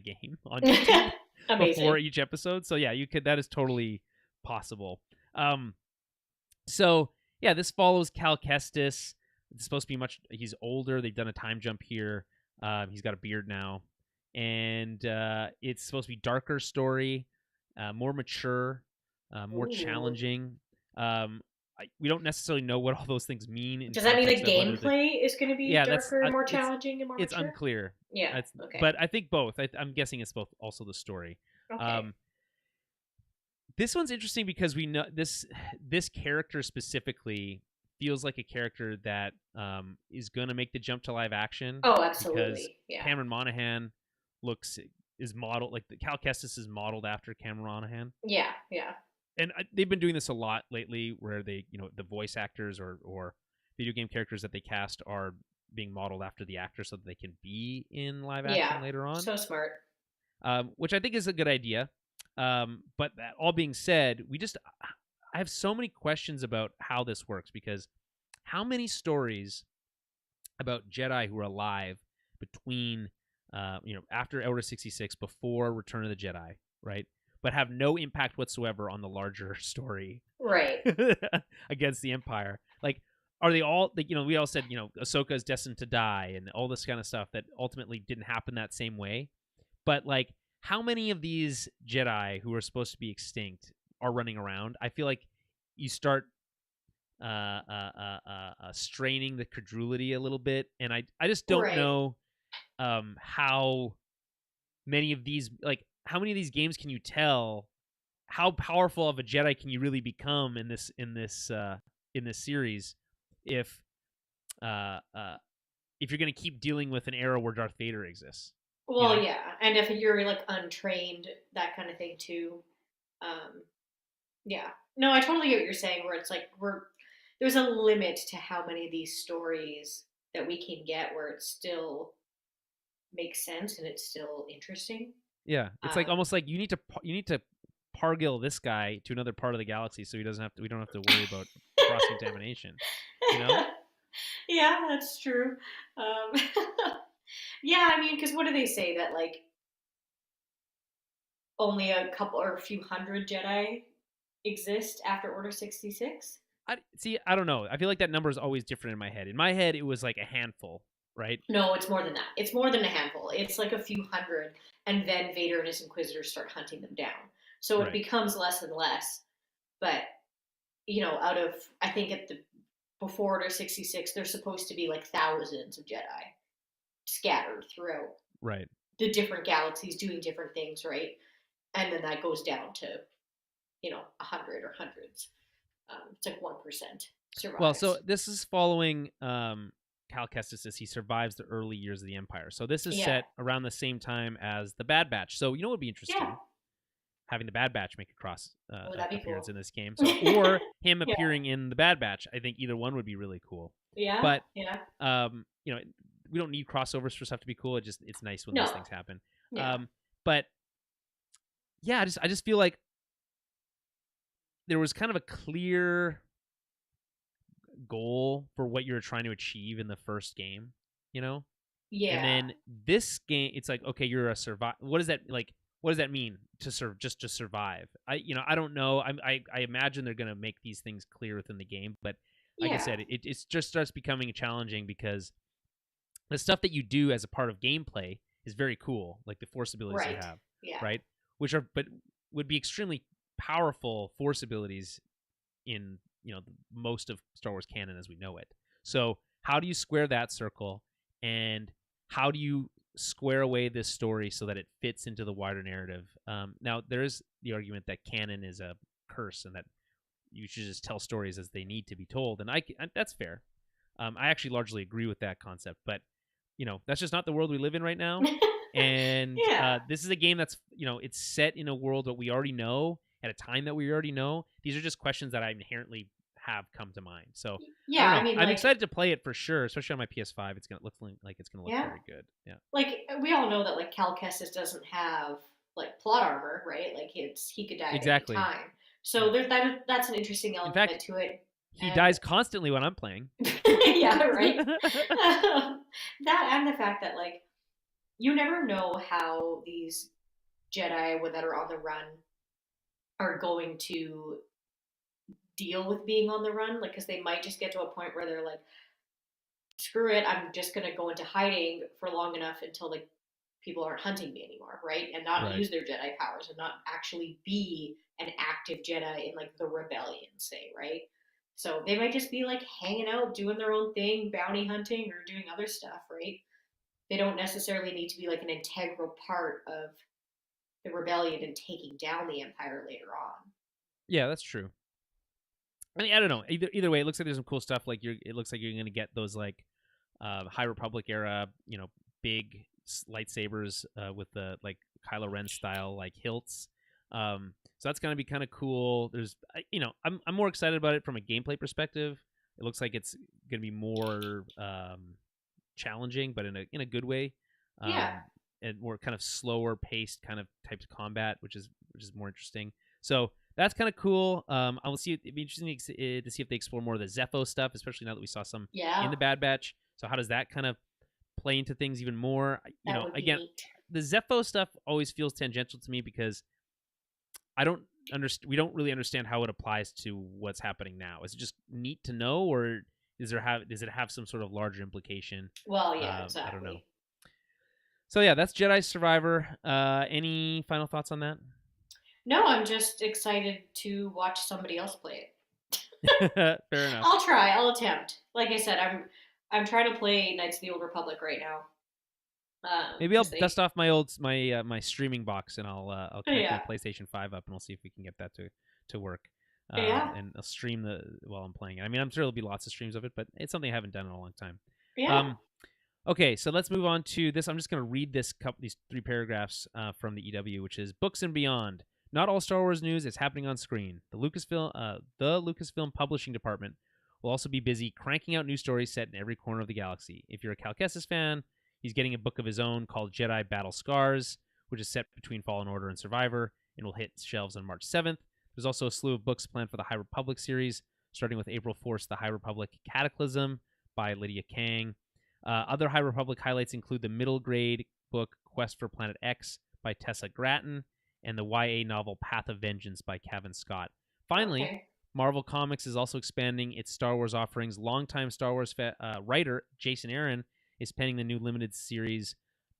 [SPEAKER 1] game on YouTube
[SPEAKER 2] Amazing.
[SPEAKER 1] before each episode. So yeah, you could that is totally possible. Um so yeah, this follows Cal Kestis. It's supposed to be he's older. They've done a time jump here. He's got a beard now. And it's supposed to be darker story, more mature, more
[SPEAKER 2] Ooh.
[SPEAKER 1] challenging. We don't necessarily know what all those things mean in
[SPEAKER 2] Does that mean the
[SPEAKER 1] context of whether the
[SPEAKER 2] gameplay is going to be
[SPEAKER 1] yeah that's
[SPEAKER 2] darker, more challenging, and more
[SPEAKER 1] it's
[SPEAKER 2] mature?
[SPEAKER 1] unclear.
[SPEAKER 2] Yeah. Okay.
[SPEAKER 1] But I think both. I'm guessing it's both. Also the story.
[SPEAKER 2] Okay.
[SPEAKER 1] This one's interesting because we know this character specifically feels like a character that is going to make the jump to live action.
[SPEAKER 2] Oh,
[SPEAKER 1] Because
[SPEAKER 2] absolutely. Yeah.
[SPEAKER 1] Cameron Monaghan is modeled like the Cal Kestis is modeled after Cameron Monaghan.
[SPEAKER 2] Yeah. Yeah.
[SPEAKER 1] And they've been doing this a lot lately, where they the voice actors or video game characters that they cast are being modeled after the actor so that they can be in live action later on.
[SPEAKER 2] So smart.
[SPEAKER 1] Which I think is a good idea. But that all being said, I have so many questions about how this works, because how many stories about Jedi who are alive between, after Order 66, before Return of the Jedi, right? But have no impact whatsoever on the larger story,
[SPEAKER 2] Right.
[SPEAKER 1] against the Empire. Like, are they all like we all said Ahsoka is destined to die and all this kind of stuff that ultimately didn't happen that same way, but like, how many of these Jedi who are supposed to be extinct are running around? I feel like you start straining the credulity a little bit, and I just don't know how many of these games can you tell how powerful of a Jedi can you really become in this series if you're going to keep dealing with an era where Darth Vader exists.
[SPEAKER 2] Well, yeah, and if you're like untrained, that kind of thing too. Yeah, no, I totally get what you're saying. Where it's like there's a limit to how many of these stories that we can get where it still makes sense and it's still interesting.
[SPEAKER 1] Yeah, it's like almost like you need to pargil this guy to another part of the galaxy so we don't have to worry about cross contamination. You know?
[SPEAKER 2] Yeah, that's true. Um, yeah, I mean, because what do they say that like only a couple or a few hundred Jedi exist after Order 66?
[SPEAKER 1] I don't know. I feel like that number is always different in my head. In my head, it was like a handful, right?
[SPEAKER 2] No, it's more than that. It's more than a handful. It's like a few hundred, and then Vader and his Inquisitors start hunting them down. So it
[SPEAKER 1] Right.
[SPEAKER 2] becomes less and less. But out of I think at the before Order 66, there's supposed to be like thousands of Jedi scattered throughout
[SPEAKER 1] Right.
[SPEAKER 2] the different galaxies doing different things, right? And then that goes down to 100 or hundreds. It's like 1% survives.
[SPEAKER 1] Well, so this is following Cal Kestis as he survives the early years of the Empire. So this is set around the same time as the Bad Batch. So what would be interesting?
[SPEAKER 2] Yeah.
[SPEAKER 1] Having the Bad Batch make a cross appearance
[SPEAKER 2] cool.
[SPEAKER 1] in this game. So, or him appearing in the Bad Batch. I think either one would be really cool.
[SPEAKER 2] Yeah.
[SPEAKER 1] But
[SPEAKER 2] yeah.
[SPEAKER 1] We don't need crossovers for stuff to be cool. It's nice when those things happen.
[SPEAKER 2] Yeah.
[SPEAKER 1] But yeah, I just feel like there was kind of a clear goal for what you're trying to achieve in the first game,
[SPEAKER 2] Yeah.
[SPEAKER 1] And then this game, it's like, okay, you're a survive. What does that mean to just to survive? I don't know. I imagine they're gonna make these things clear within the game, but like I said, it just starts becoming challenging because the stuff that you do as a part of gameplay is very cool, like the force abilities you have, right? Which would be extremely powerful force abilities in most of Star Wars canon as we know it. So how do you square that circle, and how do you square away this story so that it fits into the wider narrative? Now there is the argument that canon is a curse and that you should just tell stories as they need to be told, and that's fair. I actually largely agree with that concept, but that's just not the world we live in right now. And this is a game that's it's set in a world that we already know at a time that we already know. These are just questions that I inherently have come to mind. So I mean, I'm excited to play it for sure, especially on my PS5. It's gonna look like it's gonna look very good. Yeah,
[SPEAKER 2] like we all know that like Cal Kestis doesn't have like plot armor, right? Like he could die at any time. So that's an interesting element to it.
[SPEAKER 1] He dies constantly when I'm playing.
[SPEAKER 2] Yeah, right. That and the fact that like you never know how these Jedi that are on the run are going to deal with being on the run, like because they might just get to a point where they're like, screw it, I'm just gonna go into hiding for long enough until like people aren't hunting me anymore, right? And not use their Jedi powers and not actually be an active Jedi in like the rebellion, say, right? So they might just be like hanging out, doing their own thing, bounty hunting or doing other stuff, right? They don't necessarily need to be like an integral part of the rebellion and taking down the Empire later on.
[SPEAKER 1] Yeah, that's true. I mean, I don't know. Either way, it looks like there's some cool stuff. Like it looks like you're going to get those like High Republic era, big lightsabers with the like Kylo Ren style like hilts. So that's going to be kind of cool. There's, I'm more excited about it from a gameplay perspective. It looks like it's going to be more challenging, but in a good way. And more kind of slower paced kind of types of combat, which is more interesting. So that's kind of cool. I'll see. It'd be interesting to see if they explore more of the Zepho stuff, especially now that we saw some in the Bad Batch. So how does that kind of play into things even more? Again, the Zepho stuff always feels tangential to me because I don't understand. We don't really understand how it applies to what's happening now. Is it just neat to know, or does it have some sort of larger implication?
[SPEAKER 2] Well, yeah, exactly.
[SPEAKER 1] I don't know. So yeah, that's Jedi Survivor. Any final thoughts on that?
[SPEAKER 2] No, I'm just excited to watch somebody else play
[SPEAKER 1] it. Fair enough.
[SPEAKER 2] I'll try. I'll attempt. Like I said, I'm trying to play Knights of the Old Republic right now.
[SPEAKER 1] Maybe I'll dust off my streaming box and I'll connect my PlayStation 5 up and we'll see if we can get that to work. And I'll stream while I'm playing it. I mean, I'm sure there'll be lots of streams of it, but it's something I haven't done in a long time.
[SPEAKER 2] Yeah.
[SPEAKER 1] Okay, so let's move on to this. I'm just going to read these 3 paragraphs from the EW, which is Books and Beyond. Not all Star Wars news is happening on screen. The Lucasfilm Publishing Department will also be busy cranking out new stories set in every corner of the galaxy. If you're a Cal Kestis fan, he's getting a book of his own called Jedi Battle Scars, which is set between Fallen Order and Survivor, and will hit shelves on March 7th. There's also a slew of books planned for the High Republic series, starting with April 4th, The High Republic Cataclysm by Lydia Kang. Other High Republic highlights include the middle grade book Quest for Planet X by Tessa Gratton and the YA novel Path of Vengeance by Kevin Scott. Finally, Marvel Comics is also expanding its Star Wars offerings. Longtime Star Wars writer Jason Aaron is penning the new limited series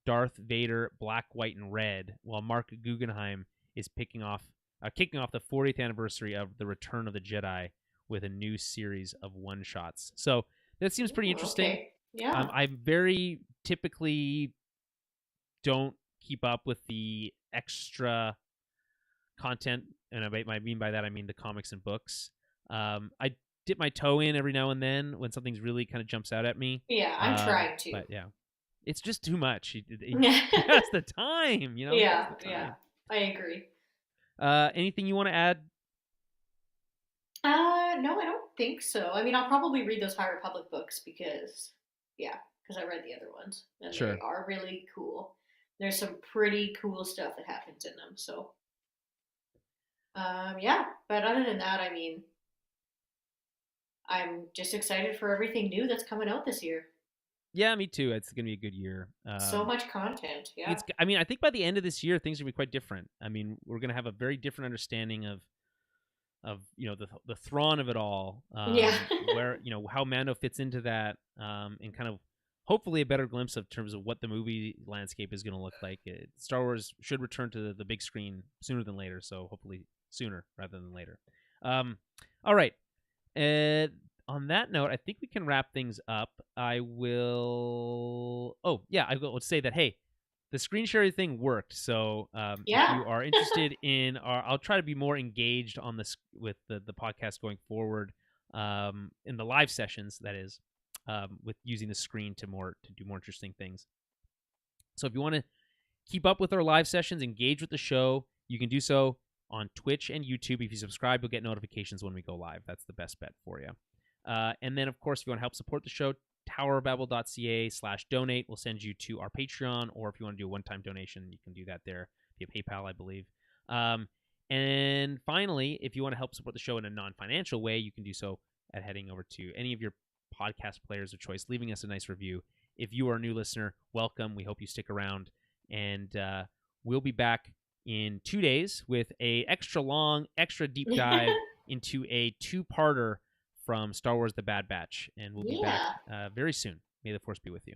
[SPEAKER 1] Darth Vader Black, White, and Red, while Mark Guggenheim is kicking off the 40th anniversary of The Return of the Jedi with a new series of one-shots. So that seems pretty interesting.
[SPEAKER 2] Okay. Yeah.
[SPEAKER 1] I very typically don't keep up with the extra content, and I mean by that I mean the comics and books. I dip my toe in every now and then when something's really kind of jumps out at me.
[SPEAKER 2] Yeah, I'm trying to.
[SPEAKER 1] But yeah, it's just too much. He has the time, you know.
[SPEAKER 2] Yeah, yeah, I agree.
[SPEAKER 1] Anything you want to add?
[SPEAKER 2] No, I don't think so. I mean, I'll probably read those High Republic books because I read the other ones and
[SPEAKER 1] Sure.
[SPEAKER 2] they are really cool. There's some pretty cool stuff that happens in them. So, yeah. But other than that, I mean, I'm just excited for everything new that's coming out this year.
[SPEAKER 1] Yeah, me too. It's gonna be a good year.
[SPEAKER 2] So much content. Yeah.
[SPEAKER 1] I mean, I think by the end of this year, things are gonna be quite different. I mean, we're gonna have a very different understanding of the Thrawn of it all.
[SPEAKER 2] Yeah.
[SPEAKER 1] Where how Mando fits into that, and kind of hopefully a better glimpse of terms of what the movie landscape is going to look like. Star Wars should return to the big screen sooner than later, so hopefully sooner rather than later. All right. On that note, I think we can wrap things up. I will say that, hey, the screen sharing thing worked. So if you are interested in I'll try to be more engaged on this with the podcast going forward, in the live sessions, that is, with using the screen to do more interesting things. So if you want to keep up with our live sessions, engage with the show, you can do so on Twitch and YouTube. If you subscribe, you'll get notifications when we go live. That's the best bet for you. And then, of course, if you want to help support the show, towerbabble.ca/donate will send you to our Patreon, or if you want to do a one-time donation, you can do that there via PayPal, I believe. And finally, if you want to help support the show in a non-financial way, you can do so at heading over to any of your podcast players of choice, leaving us a nice review. If you are a new listener, welcome. We hope you stick around, and we'll be back in 2 days with a extra long, extra deep dive into a two-parter from Star Wars: The Bad Batch, and we'll be back very soon. May the Force be with you.